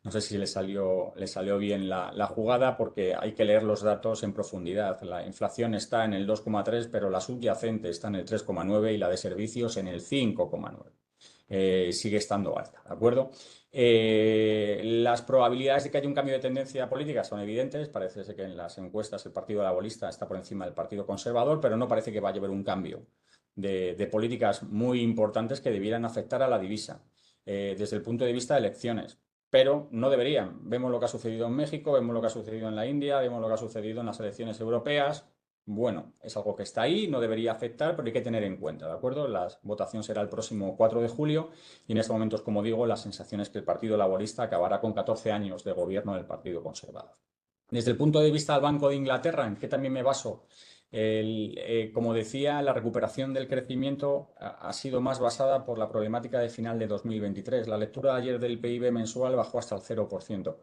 no sé si le salió bien la jugada porque hay que leer los datos en profundidad. La inflación está en el 2,3, pero la subyacente está en el 3,9 y la de servicios en el 5,9. Sigue estando alta, ¿de acuerdo? Las probabilidades de que haya un cambio de tendencia política son evidentes. Parece ser que en las encuestas el Partido Laborista está por encima del Partido Conservador, pero no parece que vaya a haber un cambio de políticas muy importantes que debieran afectar a la divisa desde el punto de vista de elecciones. Pero no deberían. Vemos lo que ha sucedido en México, vemos lo que ha sucedido en la India, vemos lo que ha sucedido en las elecciones europeas. Bueno, es algo que está ahí, no debería afectar, pero hay que tener en cuenta, ¿de acuerdo? La votación será el próximo 4 de julio y en estos momentos, como digo, la sensación es que el Partido Laborista acabará con 14 años de gobierno del Partido Conservador. Desde el punto de vista del Banco de Inglaterra, ¿en qué también me baso? Como decía, la recuperación del crecimiento ha sido más basada por la problemática de final de 2023. La lectura de ayer del PIB mensual bajó hasta el 0%.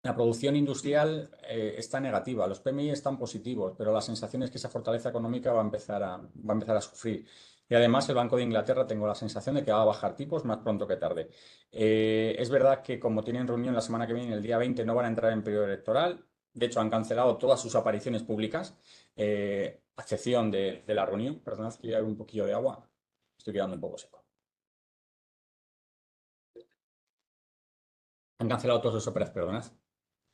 La producción industrial está negativa, los PMI están positivos, pero la sensación es que esa fortaleza económica va a empezar a sufrir. Y además el Banco de Inglaterra tengo la sensación de que va a bajar tipos más pronto que tarde. Es verdad que como tienen reunión la semana que viene, el día 20, no van a entrar en periodo electoral. De hecho, han cancelado todas sus apariciones públicas, a excepción de la reunión. Perdonad, que voy a dar un poquillo de agua. Estoy quedando un poco seco. han cancelado todas sus operaciones,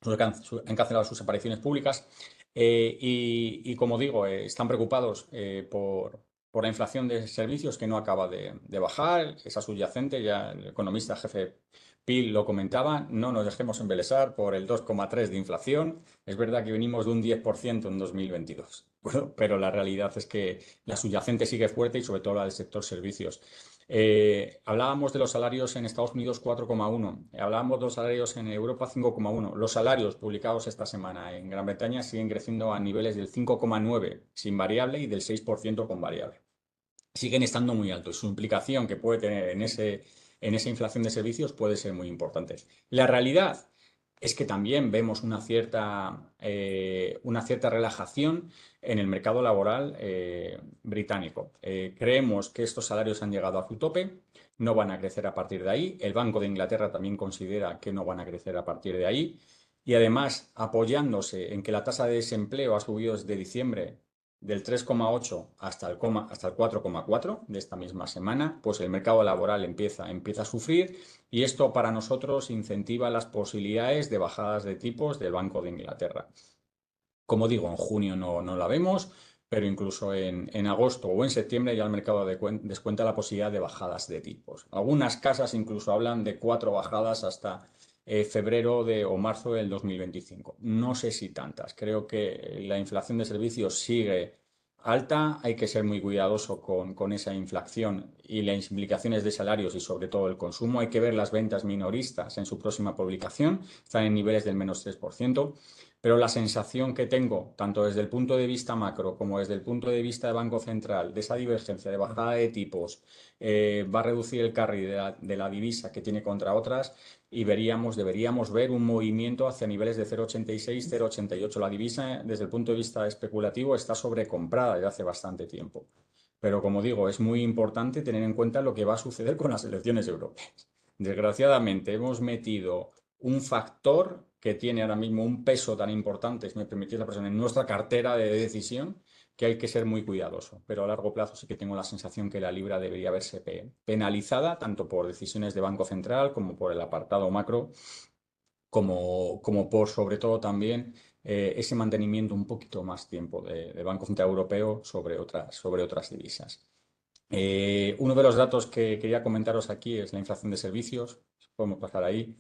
perdonad, han cancelado sus apariciones públicas y, como digo, están preocupados por la inflación de servicios que no acaba de bajar, esa subyacente, ya el economista jefe Pil lo comentaba, no nos dejemos embelesar por el 2,3 de inflación. Es verdad que venimos de un 10% en 2022, bueno, pero la realidad es que la subyacente sigue fuerte y sobre todo la del sector servicios. Hablábamos de los salarios en Estados Unidos 4,1, hablábamos de los salarios en Europa 5,1. Los salarios publicados esta semana en Gran Bretaña siguen creciendo a niveles del 5,9 sin variable y del 6% con variable. Siguen estando muy altos. Su implicación que puede tener en esa inflación de servicios puede ser muy importante. La realidad es que también vemos una cierta relajación en el mercado laboral británico. Creemos que estos salarios han llegado a su tope, no van a crecer a partir de ahí. El Banco de Inglaterra también considera que no van a crecer a partir de ahí. Y además, apoyándose en que la tasa de desempleo ha subido desde diciembre del 3,8 hasta el 4,4 de esta misma semana, pues el mercado laboral empieza a sufrir y esto para nosotros incentiva las posibilidades de bajadas de tipos del Banco de Inglaterra. Como digo, en junio no la vemos, pero incluso en agosto o en septiembre ya el mercado descuenta la posibilidad de bajadas de tipos. Algunas casas incluso hablan de 4 bajadas hasta febrero o marzo del 2025. No sé si tantas. Creo que la inflación de servicios sigue alta. Hay que ser muy cuidadoso con esa inflación y las implicaciones de salarios y sobre todo el consumo. Hay que ver las ventas minoristas en su próxima publicación. Están en niveles del -3%. Pero la sensación que tengo, tanto desde el punto de vista macro como desde el punto de vista del Banco Central, de esa divergencia de bajada de tipos, va a reducir el carry de la divisa que tiene contra otras y deberíamos ver un movimiento hacia niveles de 0,86, 0,88. La divisa, desde el punto de vista especulativo, está sobrecomprada desde hace bastante tiempo. Pero como digo, es muy importante tener en cuenta lo que va a suceder con las elecciones europeas. Desgraciadamente, hemos metido un factor que tiene ahora mismo un peso tan importante, si me permitís la expresión, en nuestra cartera de decisión, que hay que ser muy cuidadoso. Pero a largo plazo sí que tengo la sensación que la libra debería verse penalizada, tanto por decisiones de Banco Central como por el apartado macro, como por sobre todo también ese mantenimiento un poquito más tiempo de Banco Central Europeo sobre otras divisas. Uno de los datos que quería comentaros aquí es la inflación de servicios. Podemos pasar ahí.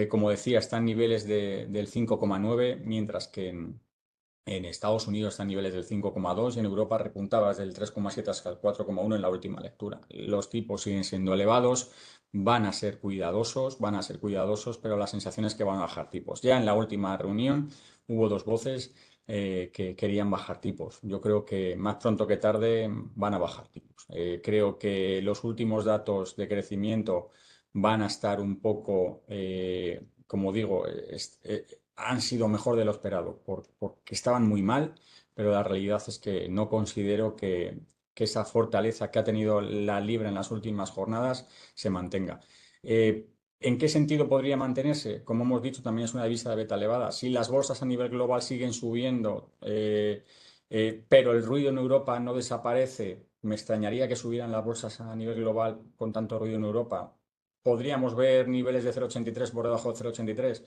Como decía, está en niveles del 5,9, mientras que en Estados Unidos está en niveles del 5,2 y en Europa repuntaba desde el 3,7 hasta el 4,1 en la última lectura. Los tipos siguen siendo elevados, van a ser cuidadosos, pero la sensación es que van a bajar tipos. Ya en la última reunión hubo dos voces que querían bajar tipos. Yo creo que más pronto que tarde van a bajar tipos. Creo que los últimos datos de crecimiento van a estar un poco, como digo, han sido mejor de lo esperado, porque estaban muy mal, pero la realidad es que no considero que esa fortaleza que ha tenido la libra en las últimas jornadas se mantenga. ¿En qué sentido podría mantenerse? Como hemos dicho, también es una divisa de beta elevada. Si las bolsas a nivel global siguen subiendo, pero el ruido en Europa no desaparece, me extrañaría que subieran las bolsas a nivel global con tanto ruido en Europa. ¿Podríamos ver niveles de 0,83 por debajo de 0,83?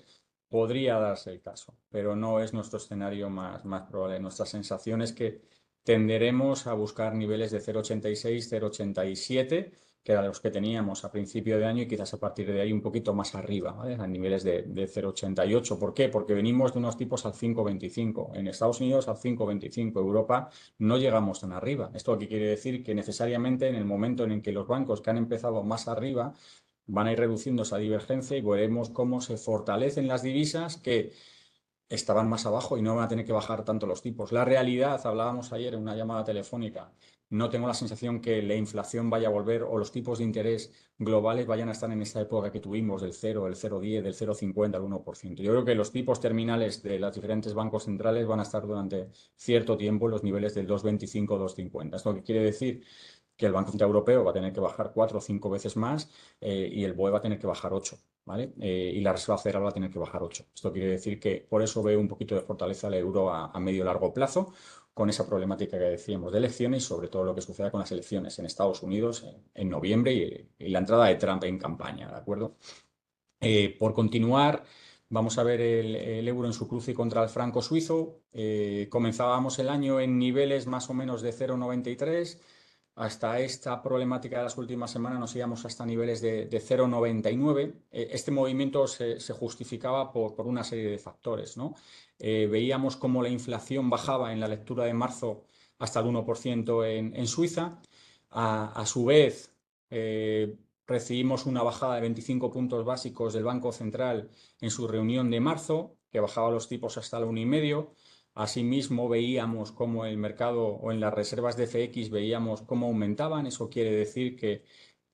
Podría darse el caso, pero no es nuestro escenario más probable. Nuestra sensación es que tenderemos a buscar niveles de 0,86, 0,87, que eran los que teníamos a principio de año y quizás a partir de ahí un poquito más arriba, ¿vale? A niveles de 0,88. ¿Por qué? Porque venimos de unos tipos al 5,25. En Estados Unidos al 5,25. Europa no llegamos tan arriba. ¿Esto qué quiere decir? Que necesariamente en el momento en el que los bancos que han empezado más arriba van a ir reduciendo esa divergencia y veremos cómo se fortalecen las divisas que estaban más abajo y no van a tener que bajar tanto los tipos. La realidad, hablábamos ayer en una llamada telefónica, no tengo la sensación que la inflación vaya a volver o los tipos de interés globales vayan a estar en esta época que tuvimos del 0, el 0,10, del 0,50 al 1%. Yo creo que los tipos terminales de los diferentes bancos centrales van a estar durante cierto tiempo en los niveles del 2,25, 2,50. ¿Esto qué quiere decir? Que el Banco Central Europeo va a tener que bajar 4 o 5 veces más y el BOE va a tener que bajar 8, ¿vale? Y la Reserva Federal va a tener que bajar 8. Esto quiere decir que por eso veo un poquito de fortaleza al euro a medio y largo plazo, con esa problemática que decíamos de elecciones y sobre todo lo que suceda con las elecciones en Estados Unidos en noviembre y la entrada de Trump en campaña, ¿de acuerdo? Por continuar, vamos a ver el euro en su cruce contra el franco suizo. Comenzábamos el año en niveles más o menos de 0,93. Hasta esta problemática de las últimas semanas nos íbamos hasta niveles de 0,99. Este movimiento se justificaba por una serie de factores, ¿no? Veíamos cómo la inflación bajaba en la lectura de marzo hasta el 1% en Suiza. A su vez, recibimos una bajada de 25 puntos básicos del Banco Central en su reunión de marzo, que bajaba los tipos hasta el 1,5. Asimismo, veíamos cómo el mercado o en las reservas de FX veíamos cómo aumentaban. Eso quiere decir que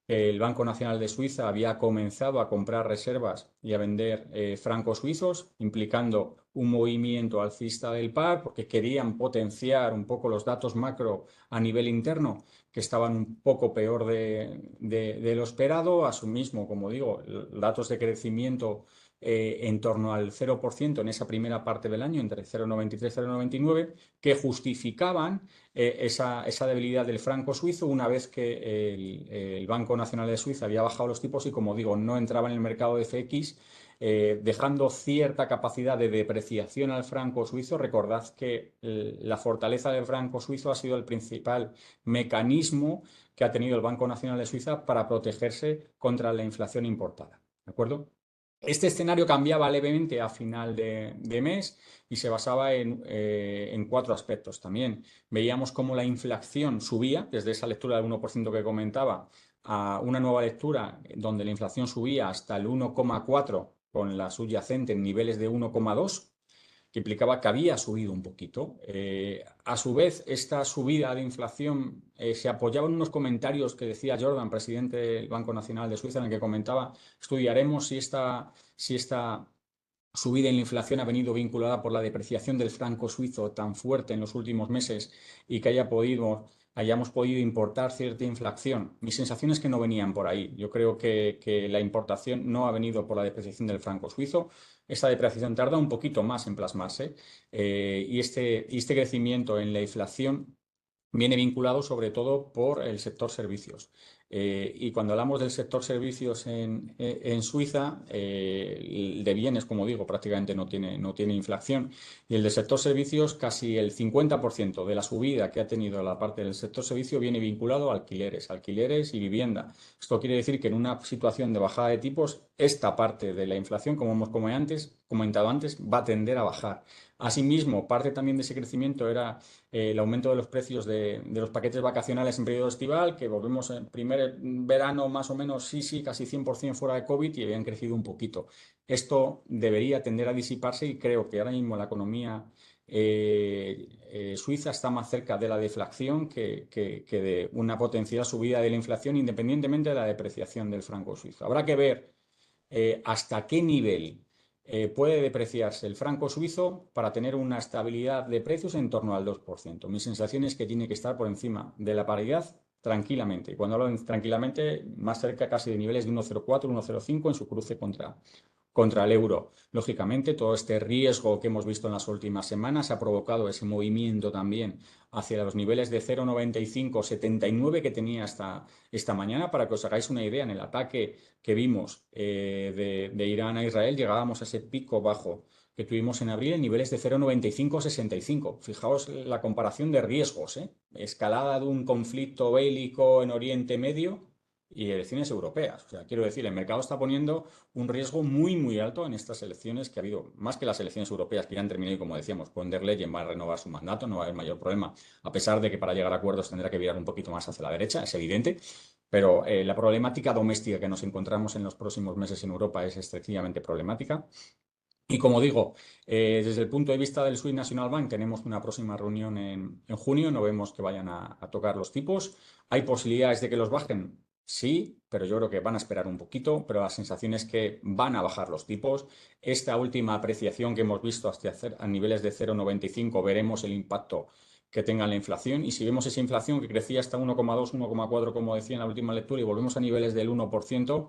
el Banco Nacional de Suiza había comenzado a comprar reservas y a vender francos suizos, implicando un movimiento alcista del par, porque querían potenciar un poco los datos macro a nivel interno, que estaban un poco peor de lo esperado. Asimismo, como digo, datos de crecimiento en torno al 0% en esa primera parte del año, entre 0,93 y 0,99, que justificaban esa debilidad del franco suizo una vez que el Banco Nacional de Suiza había bajado los tipos y, como digo, no entraba en el mercado de FX, dejando cierta capacidad de depreciación al franco suizo. Recordad que la fortaleza del franco suizo ha sido el principal mecanismo que ha tenido el Banco Nacional de Suiza para protegerse contra la inflación importada. ¿De acuerdo? Este escenario cambiaba levemente a final de mes y se basaba en cuatro aspectos también. Veíamos cómo la inflación subía desde esa lectura del 1% que comentaba a una nueva lectura donde la inflación subía hasta el 1,4 con la subyacente en niveles de 1,2, que implicaba que había subido un poquito. A su vez, esta subida de inflación se apoyaba en unos comentarios que decía Jordan, presidente del Banco Nacional de Suiza, en el que comentaba: estudiaremos si esta subida en la inflación ha venido vinculada por la depreciación del franco suizo tan fuerte en los últimos meses y que hayamos podido importar cierta inflación. Mi sensación es que no venían por ahí. Yo creo que la importación no ha venido por la depreciación del franco suizo. Esta depreciación tarda un poquito más en plasmarse, y este crecimiento en la inflación viene vinculado sobre todo por el sector servicios. Y cuando hablamos del sector servicios en Suiza, el de bienes, como digo, prácticamente no tiene inflación. Y el del sector servicios, casi el 50% de la subida que ha tenido la parte del sector servicio viene vinculado a alquileres y vivienda. Esto quiere decir que en una situación de bajada de tipos, esta parte de la inflación, como hemos comentado antes, va a tender a bajar. Asimismo, parte también de ese crecimiento era el aumento de los precios de los paquetes vacacionales en periodo estival, que volvemos en primer verano más o menos, sí, casi 100% fuera de COVID, y habían crecido un poquito. Esto debería tender a disiparse y creo que ahora mismo la economía suiza está más cerca de la deflación que de una potencial subida de la inflación, independientemente de la depreciación del franco suizo. Habrá que ver hasta qué nivel puede depreciarse el franco suizo para tener una estabilidad de precios en torno al 2%. Mi sensación es que tiene que estar por encima de la paridad tranquilamente. Y cuando hablo de tranquilamente, más cerca casi de niveles de 1,04, 1,05 en su cruce contra el euro. Lógicamente, todo este riesgo que hemos visto en las últimas semanas ha provocado ese movimiento también hacia los niveles de 0,9579 que tenía hasta esta mañana. Para que os hagáis una idea, en el ataque que vimos de Irán a Israel, llegábamos a ese pico bajo que tuvimos en abril en niveles de 0,9565. Fijaos la comparación de riesgos, ¿eh? Escalada de un conflicto bélico en Oriente Medio y elecciones europeas. O sea, quiero decir, el mercado está poniendo un riesgo muy, muy alto en estas elecciones que ha habido, más que las elecciones europeas que ya han terminado y, como decíamos, von der Leyen va a renovar su mandato, no va a haber mayor problema, a pesar de que para llegar a acuerdos tendrá que virar un poquito más hacia la derecha, es evidente. Pero la problemática doméstica que nos encontramos en los próximos meses en Europa es excesivamente problemática. Y como digo, desde el punto de vista del Swiss National Bank, tenemos una próxima reunión en junio. No vemos que vayan a tocar los tipos. ¿Hay posibilidades de que los bajen? Sí, pero yo creo que van a esperar un poquito. Pero la sensación es que van a bajar los tipos. Esta última apreciación que hemos visto hasta a niveles de 0,95, veremos el impacto que tenga la inflación. Y si vemos esa inflación que crecía hasta 1,2, 1,4, como decía en la última lectura, y volvemos a niveles del 1%,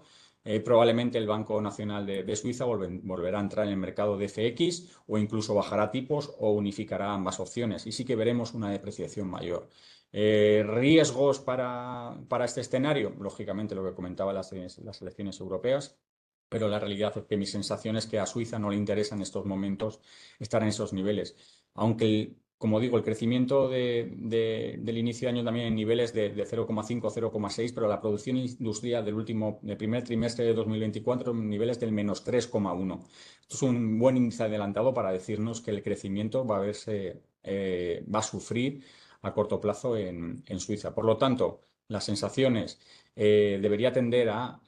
probablemente el Banco Nacional de Suiza volverá a entrar en el mercado de FX, o incluso bajará tipos o unificará ambas opciones. Y sí que veremos una depreciación mayor. ¿Riesgos para este escenario? Lógicamente, lo que comentaba las elecciones europeas. pero la realidad es que mi sensación es que a Suiza no le interesa en estos momentos estar en esos niveles. Aunque, como digo, el crecimiento del inicio de año también en niveles de 0,5, 0,6, pero la producción industrial del primer trimestre de 2024 en niveles del menos 3,1. Esto es un buen índice adelantado para decirnos que el crecimiento va a sufrir a corto plazo en Suiza. Por lo tanto, las sensaciones debería tender a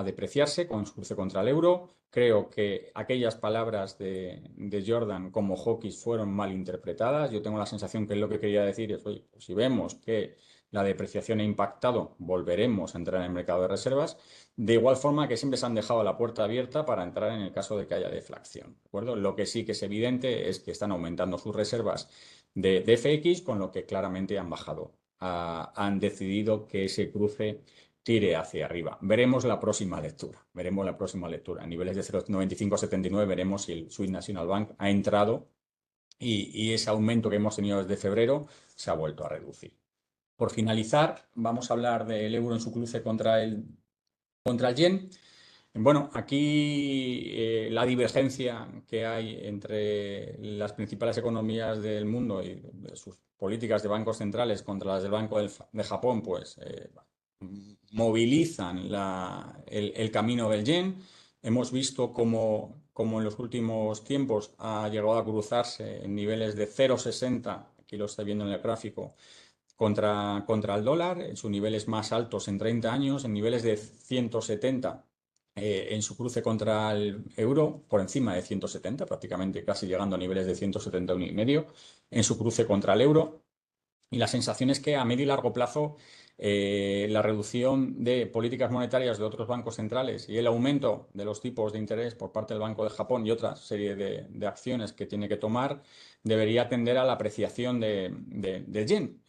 depreciarse con su cruce contra el euro. Creo que aquellas palabras de Jordan como hawkish fueron mal interpretadas. Yo tengo la sensación que lo que quería decir es, oye, pues si vemos que la depreciación ha impactado, volveremos a entrar en el mercado de reservas. De igual forma que siempre se han dejado la puerta abierta para entrar en el caso de que haya deflación. ¿De acuerdo? Lo que sí que es evidente es que están aumentando sus reservas de FX, con lo que claramente han bajado. Han decidido que ese cruce tire hacia arriba. Veremos la próxima lectura. Veremos la próxima lectura. A niveles de 0,9579 veremos si el Swiss National Bank ha entrado y ese aumento que hemos tenido desde febrero se ha vuelto a reducir. Por finalizar, vamos a hablar del euro en su cruce contra el yen. Bueno, aquí la divergencia que hay entre las principales economías del mundo y sus políticas de bancos centrales contra las del Banco de Japón, pues movilizan el camino del yen. Hemos visto cómo en los últimos tiempos ha llegado a cruzarse en niveles de 0,60, aquí lo estáis viendo en el gráfico, contra el dólar, en sus niveles más altos en 30 años, en niveles de 170 en su cruce contra el euro, por encima de 170, prácticamente casi llegando a niveles de 171,5 en su cruce contra el euro. Y la sensación es que a medio y largo plazo la reducción de políticas monetarias de otros bancos centrales y el aumento de los tipos de interés por parte del Banco de Japón y otra serie de acciones que tiene que tomar debería tender a la apreciación del yen,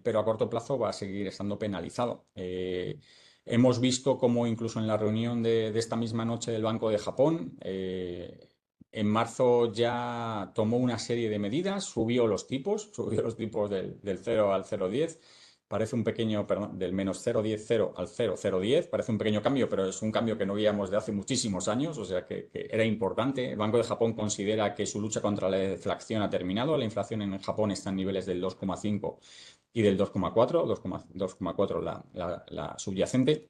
pero a corto plazo va a seguir estando penalizado. Hemos visto cómo incluso en la reunión de esta misma noche del Banco de Japón, en marzo ya tomó una serie de medidas, subió los tipos del 0 al 0,10. Parece un pequeño, perdón, del menos 0,10 al 0,010. Parece un pequeño cambio, pero es un cambio que no veíamos de hace muchísimos años, o sea que era importante. El Banco de Japón considera que su lucha contra la deflación ha terminado. La inflación en Japón está en niveles del 2,5 y del 2,4, 2,4 la subyacente.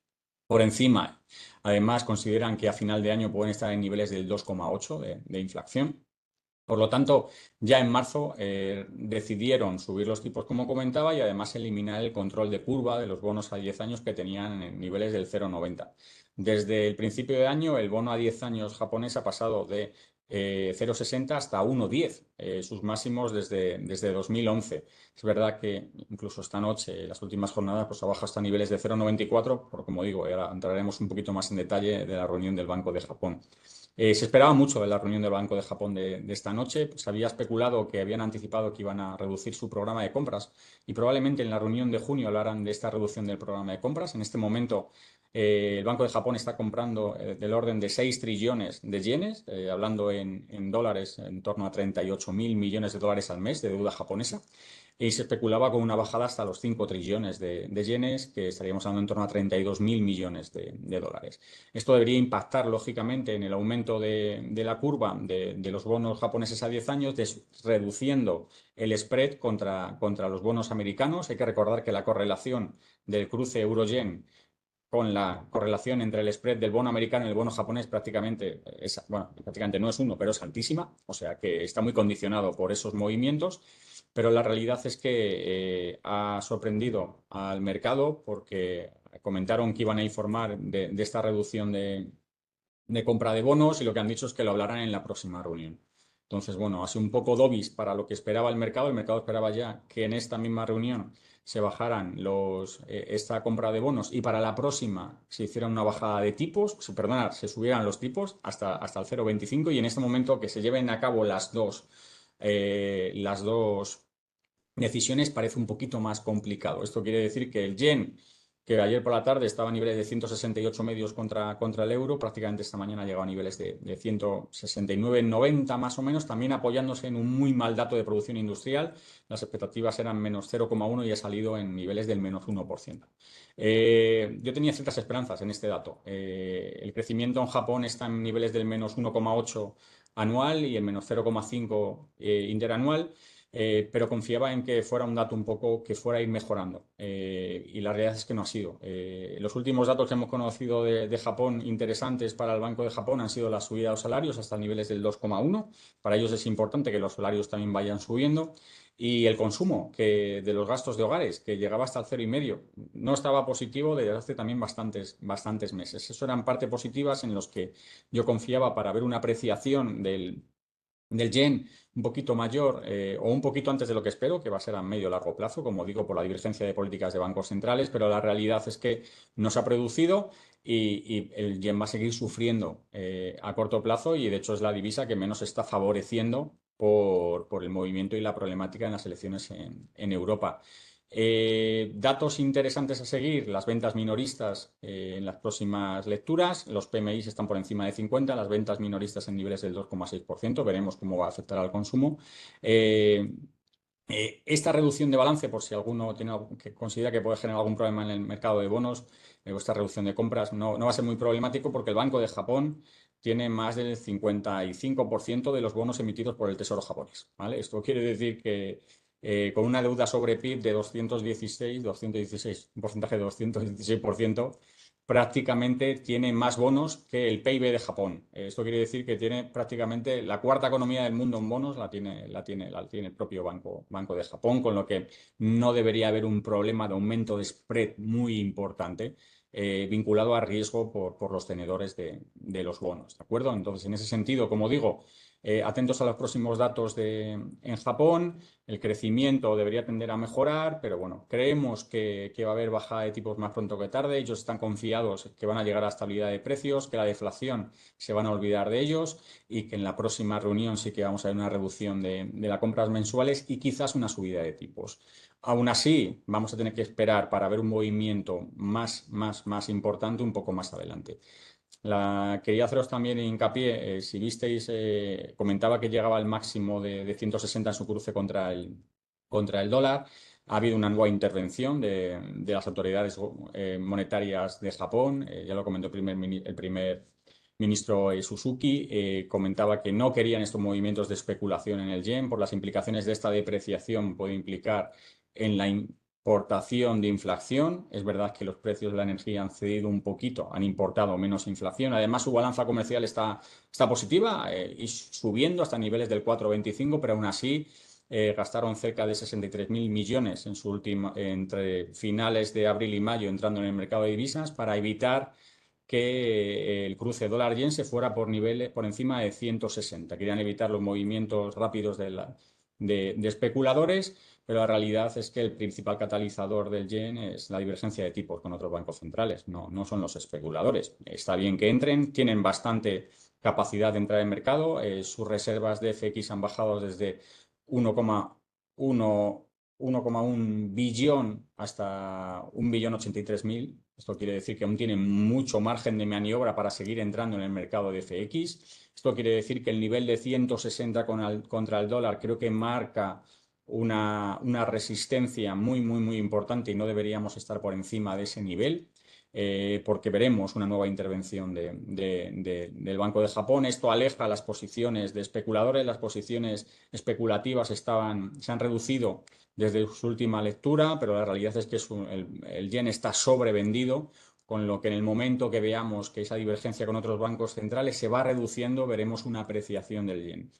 Por encima, además, consideran que a final de año pueden estar en niveles del 2,8 de inflación. Por lo tanto, ya en marzo decidieron subir los tipos, como comentaba, y además eliminar el control de curva de los bonos a 10 años que tenían en niveles del 0,90. Desde el principio de año, el bono a 10 años japonés ha pasado de 0,60 hasta 1,10, sus máximos desde 2011. Es verdad que incluso esta noche, las últimas jornadas, pues ha bajado hasta niveles de 0,94, pero como digo, ahora entraremos un poquito más en detalle de la reunión del Banco de Japón. Se esperaba mucho de la reunión del Banco de Japón de esta noche. Se había especulado que habían anticipado que iban a reducir su programa de compras y probablemente en la reunión de junio hablaran de esta reducción del programa de compras. En este momento, el Banco de Japón está comprando del orden de 6 trillones de yenes, hablando en dólares, en torno a 38.000 millones de dólares al mes de deuda japonesa. Y se especulaba con una bajada hasta los 5 trillones de yenes, que estaríamos hablando en torno a 32.000 millones de dólares. Esto debería impactar, lógicamente, en el aumento de la curva de los bonos japoneses a 10 años, reduciendo el spread contra los bonos americanos. Hay que recordar que la correlación del cruce euro-yen con la correlación entre el spread del bono americano y el bono japonés prácticamente no es uno, pero es altísima, o sea que está muy condicionado por esos movimientos, pero la realidad es que ha sorprendido al mercado porque comentaron que iban a informar de esta reducción de compra de bonos y lo que han dicho es que lo hablarán en la próxima reunión. Entonces, bueno, ha sido un poco dovish para lo que esperaba el mercado. El mercado esperaba ya que en esta misma reunión se bajaran esta compra de bonos y para la próxima se hiciera una bajada de tipos, se subieran los tipos hasta el 0,25 y en este momento que se lleven a cabo las dos decisiones parece un poquito más complicado. Esto quiere decir que el yen que ayer por la tarde estaba a niveles de 168 medios contra el euro, prácticamente esta mañana ha llegado a niveles de 169,90 más o menos, también apoyándose en un muy mal dato de producción industrial. Las expectativas eran menos 0,1 y ha salido en niveles del menos 1%. Yo tenía ciertas esperanzas en este dato. El crecimiento en Japón está en niveles del menos 1,8 anual y el menos 0,5 interanual. Pero confiaba en que fuera un dato un poco que fuera a ir mejorando. Y la realidad es que no ha sido. Los últimos datos que hemos conocido de Japón interesantes para el Banco de Japón han sido la subida de los salarios hasta niveles del 2,1. Para ellos es importante que los salarios también vayan subiendo. Y el consumo de los gastos de hogares, que llegaba hasta el 0,5, no estaba positivo desde hace también bastantes meses. Eso eran parte positivas en los que yo confiaba para ver una apreciación del yen un poquito mayor o un poquito antes de lo que espero, que va a ser a medio o largo plazo, como digo, por la divergencia de políticas de bancos centrales, pero la realidad es que no se ha producido y el yen va a seguir sufriendo a corto plazo y de hecho es la divisa que menos está favoreciendo por el movimiento y la problemática en las elecciones en Europa. Datos interesantes a seguir, las ventas minoristas en las próximas lecturas, los PMIs están por encima de 50, las ventas minoristas en niveles del 2,6%, veremos cómo va a afectar al consumo. Eh, Esta reducción de balance, por si alguno que considera que puede generar algún problema en el mercado de bonos, o esta reducción de compras, no va a ser muy problemático porque el Banco de Japón tiene más del 55% de los bonos emitidos por el Tesoro japonés, ¿vale? Esto quiere decir que con una deuda sobre PIB de 216, un porcentaje de 216%, prácticamente tiene más bonos que el PIB de Japón. Esto quiere decir que tiene prácticamente la cuarta economía del mundo en bonos, la tiene el propio Banco de Japón, con lo que no debería haber un problema de aumento de spread muy importante. Vinculado a riesgo por los tenedores de los bonos, ¿de acuerdo? Entonces, en ese sentido, como digo, atentos a los próximos datos en Japón. El crecimiento debería tender a mejorar, pero bueno, creemos que va a haber bajada de tipos más pronto que tarde. Ellos están confiados que van a llegar a estabilidad de precios, que la deflación se van a olvidar de ellos y que en la próxima reunión sí que vamos a ver una reducción de las compras mensuales y quizás una subida de tipos. Aún así, vamos a tener que esperar para ver un movimiento más importante un poco más adelante. Quería haceros también hincapié, si visteis, comentaba que llegaba al máximo de 160 en su cruce contra el dólar. Ha habido una nueva intervención de las autoridades monetarias de Japón. Ya lo comentó el primer ministro Suzuki. Comentaba que no querían estos movimientos de especulación en el yen por las implicaciones de esta depreciación puede implicar en la importación de inflación. Es verdad que los precios de la energía han cedido un poquito, han importado menos inflación. Además, su balanza comercial está positiva y subiendo hasta niveles del 4,25, pero aún así gastaron cerca de 63.000 millones entre finales de abril y mayo entrando en el mercado de divisas para evitar que el cruce dólar-yen se fuera por encima de 160. Querían evitar los movimientos rápidos de especuladores, pero la realidad es que el principal catalizador del yen es la divergencia de tipos con otros bancos centrales, no son los especuladores. Está bien que entren, tienen bastante capacidad de entrar en mercado, sus reservas de FX han bajado desde 1,1 billón hasta 1,083 billón. Esto quiere decir que aún tienen mucho margen de maniobra para seguir entrando en el mercado de FX. Esto quiere decir que el nivel de 160 contra el dólar creo que marca una resistencia muy importante y no deberíamos estar por encima de ese nivel. Porque veremos una nueva intervención del Banco de Japón. Esto aleja las posiciones de especuladores, las posiciones especulativas se han reducido desde su última lectura, pero la realidad es que el yen está sobrevendido, con lo que en el momento que veamos que esa divergencia con otros bancos centrales se va reduciendo, veremos una apreciación del yen.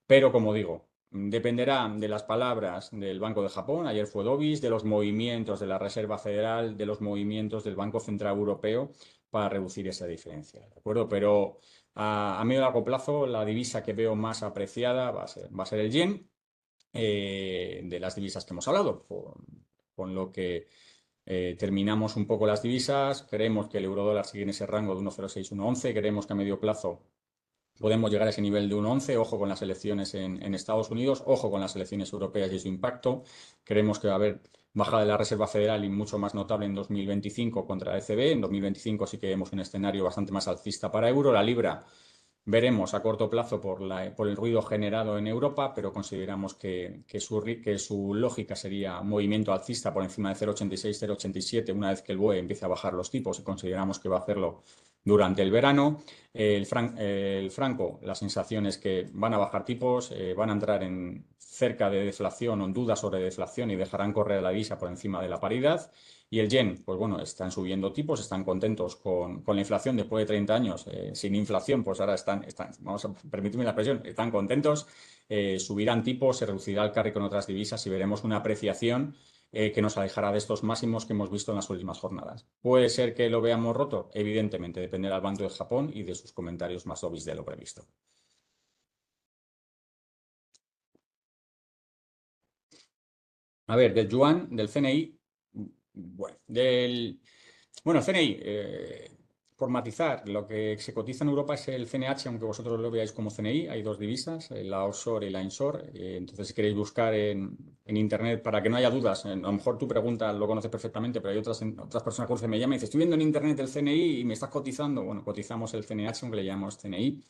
Pero, como digo, dependerá de las palabras del Banco de Japón, ayer fue Dobis, de los movimientos de la Reserva Federal, de los movimientos del Banco Central Europeo para reducir esa diferencia, ¿de acuerdo? Pero a medio y largo plazo, la divisa que veo más apreciada va a ser el yen, de las divisas que hemos hablado, con lo que terminamos un poco las divisas. Creemos que el eurodólar sigue en ese rango de 1,06-1,11. Creemos que a medio plazo podemos llegar a ese nivel de 1,11. Ojo con las elecciones en Estados Unidos, ojo con las elecciones europeas y su impacto. Creemos que va a haber baja de la Reserva Federal y mucho más notable en 2025 contra la ECB. En 2025 sí que vemos un escenario bastante más alcista para euro. La libra veremos a corto plazo por el ruido generado en Europa, pero consideramos que su lógica sería un movimiento alcista por encima de 0,86, 0,87 una vez que el BOE empiece a bajar los tipos, y consideramos que va a hacerlo durante el verano. El franco, la sensación es que van a bajar tipos, van a entrar en cerca de deflación o en dudas sobre deflación y dejarán correr la divisa por encima de la paridad. Y el yen, pues bueno, están subiendo tipos, están contentos con la inflación después de 30 años. Sin inflación, pues ahora vamos a permitirme la expresión, están contentos. Subirán tipos, se reducirá el carry con otras divisas y veremos una apreciación que nos alejará de estos máximos que hemos visto en las últimas jornadas. ¿Puede ser que lo veamos roto? Evidentemente, dependerá del Banco de Japón y de sus comentarios más obvios de lo previsto. A ver, del yuan, del CNI, bueno, el CNI, por matizar, lo que se cotiza en Europa es el CNH, aunque vosotros lo veáis como CNI. Hay dos divisas, la offshore y la inshore. Entonces, si queréis buscar en Internet, para que no haya dudas, a lo mejor tu pregunta lo conoces perfectamente, pero hay otras personas que me llaman y dicen, estoy viendo en Internet el CNI y me estás cotizando. Bueno, cotizamos el CNH, aunque le llamamos CNI.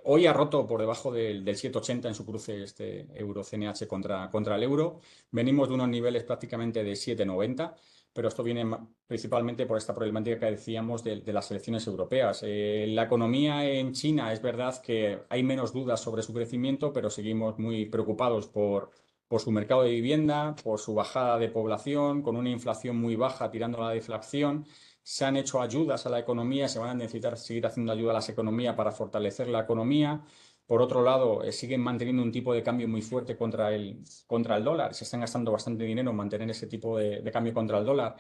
Hoy ha roto por debajo del 7,80 en su cruce este euro CNH contra el euro. Venimos de unos niveles prácticamente de 7,90, pero esto viene principalmente por esta problemática que decíamos de las elecciones europeas. La economía en China, es verdad que hay menos dudas sobre su crecimiento, pero seguimos muy preocupados por su mercado de vivienda, por su bajada de población, con una inflación muy baja tirando a la deflación. Se han hecho ayudas a la economía, se van a necesitar seguir haciendo ayuda a las economías para fortalecer la economía. Por otro lado, siguen manteniendo un tipo de cambio muy fuerte contra el dólar. Se están gastando bastante dinero en mantener ese tipo de cambio contra el dólar.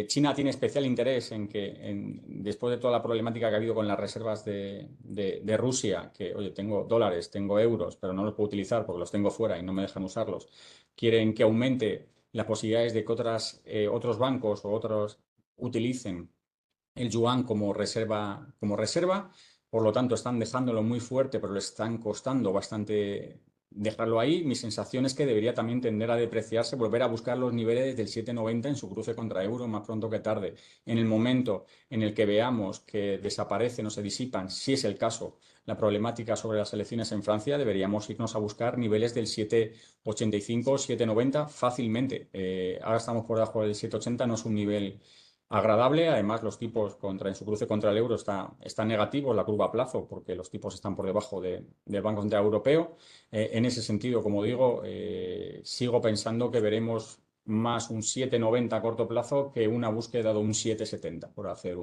China tiene especial interés en que, después de toda la problemática que ha habido con las reservas de Rusia, que, oye, tengo dólares, tengo euros, pero no los puedo utilizar porque los tengo fuera y no me dejan usarlos, quieren que aumente las posibilidades de que otros bancos o otros utilicen el yuan como reserva, por lo tanto están dejándolo muy fuerte, pero le están costando bastante dejarlo ahí. Mi sensación es que debería también tender a depreciarse, volver a buscar los niveles del 7,90 en su cruce contra euro más pronto que tarde. En el momento en el que veamos que desaparecen o se disipan, si es el caso, la problemática sobre las elecciones en Francia, deberíamos irnos a buscar niveles del 7,85, 7,90 fácilmente. Ahora estamos por debajo del 7,80, no es un nivel agradable. Además, los tipos en su cruce contra el euro está negativo, la curva a plazo, porque los tipos están por debajo del Banco Central Europeo. En ese sentido, como digo, sigo pensando que veremos más un 7,90 a corto plazo que una búsqueda de un 7,70, por hacer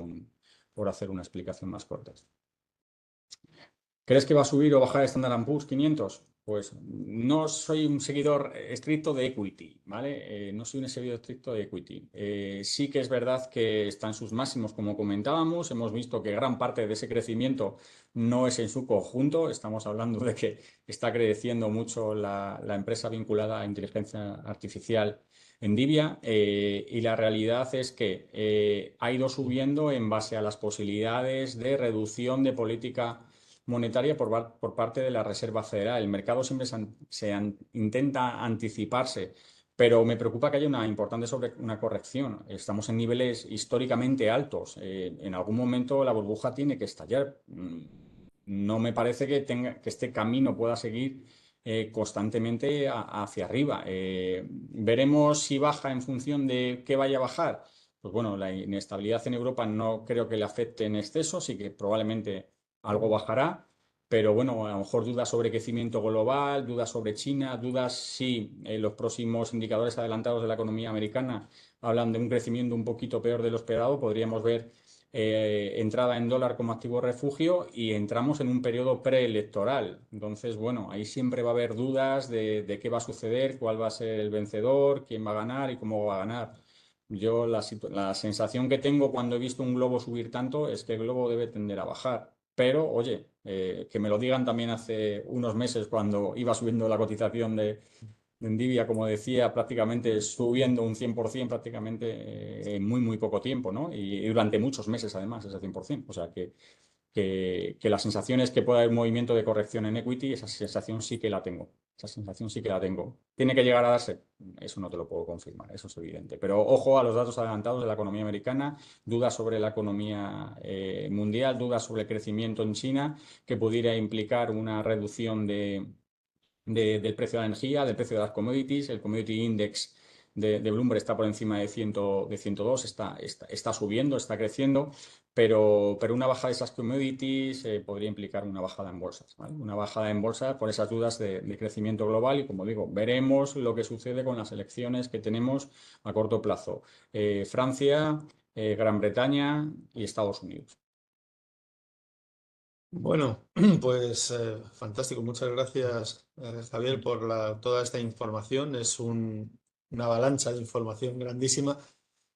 una explicación más corta. ¿Crees que va a subir o bajar el Standard & Poor's 500? Pues no soy un seguidor estricto de equity, ¿vale? No soy un seguidor estricto de equity. Sí que es verdad que está en sus máximos, como comentábamos. Hemos visto que gran parte de ese crecimiento no es en su conjunto. Estamos hablando de que está creciendo mucho la empresa vinculada a inteligencia artificial Nvidia, y la realidad es que ha ido subiendo en base a las posibilidades de reducción de política monetaria por parte de la Reserva Federal. El mercado siempre intenta anticiparse, pero me preocupa que haya una corrección. Estamos en niveles históricamente altos. En algún momento la burbuja tiene que estallar. No me parece que este camino pueda seguir constantemente hacia arriba. Veremos si baja en función de qué vaya a bajar. Pues bueno, la inestabilidad en Europa no creo que le afecte en exceso, sí que probablemente algo bajará, pero bueno, a lo mejor dudas sobre crecimiento global, dudas sobre China, dudas si los próximos indicadores adelantados de la economía americana hablan de un crecimiento un poquito peor de lo esperado. Podríamos ver entrada en dólar como activo refugio y entramos en un periodo preelectoral. Entonces, bueno, ahí siempre va a haber dudas de qué va a suceder, cuál va a ser el vencedor, quién va a ganar y cómo va a ganar. Yo la sensación que tengo cuando he visto un globo subir tanto es que el globo debe tender a bajar. Pero, oye, que me lo digan también hace unos meses cuando iba subiendo la cotización de Nvidia, como decía, prácticamente subiendo un 100% prácticamente en muy, muy poco tiempo, ¿no? Y durante muchos meses, además, ese 100%. O sea, que la sensación es que puede haber un movimiento de corrección en equity, esa sensación sí que la tengo. Esa sensación sí que la tengo. ¿Tiene que llegar a darse? Eso no te lo puedo confirmar, eso es evidente. Pero ojo a los datos adelantados de la economía americana, dudas sobre la economía mundial, dudas sobre el crecimiento en China, que pudiera implicar una reducción del precio de la energía, del precio de las commodities. El Commodity Index de Bloomberg está por encima de 102, está subiendo, está creciendo, pero una bajada de esas commodities podría implicar una bajada en bolsas, ¿vale? Una bajada en bolsa por esas dudas de crecimiento global y, como digo, veremos lo que sucede con las elecciones que tenemos a corto plazo. Francia, Gran Bretaña y Estados Unidos. Bueno, pues fantástico. Muchas gracias, Javier, por toda esta información. Es una avalancha de información grandísima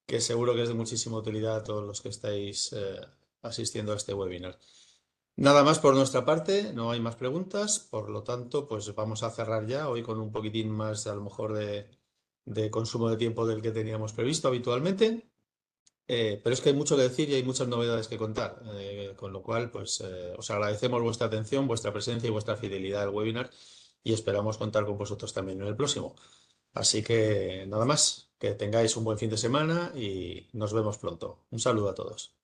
que seguro que es de muchísima utilidad a todos los que estáis asistiendo a este webinar. Nada más por nuestra parte, no hay más preguntas, por lo tanto, pues vamos a cerrar ya hoy con un poquitín más, a lo mejor, de consumo de tiempo del que teníamos previsto habitualmente. Pero es que hay mucho que decir y hay muchas novedades que contar, con lo cual, pues os agradecemos vuestra atención, vuestra presencia y vuestra fidelidad al webinar y esperamos contar con vosotros también en el próximo. Así que nada más, que tengáis un buen fin de semana y nos vemos pronto. Un saludo a todos.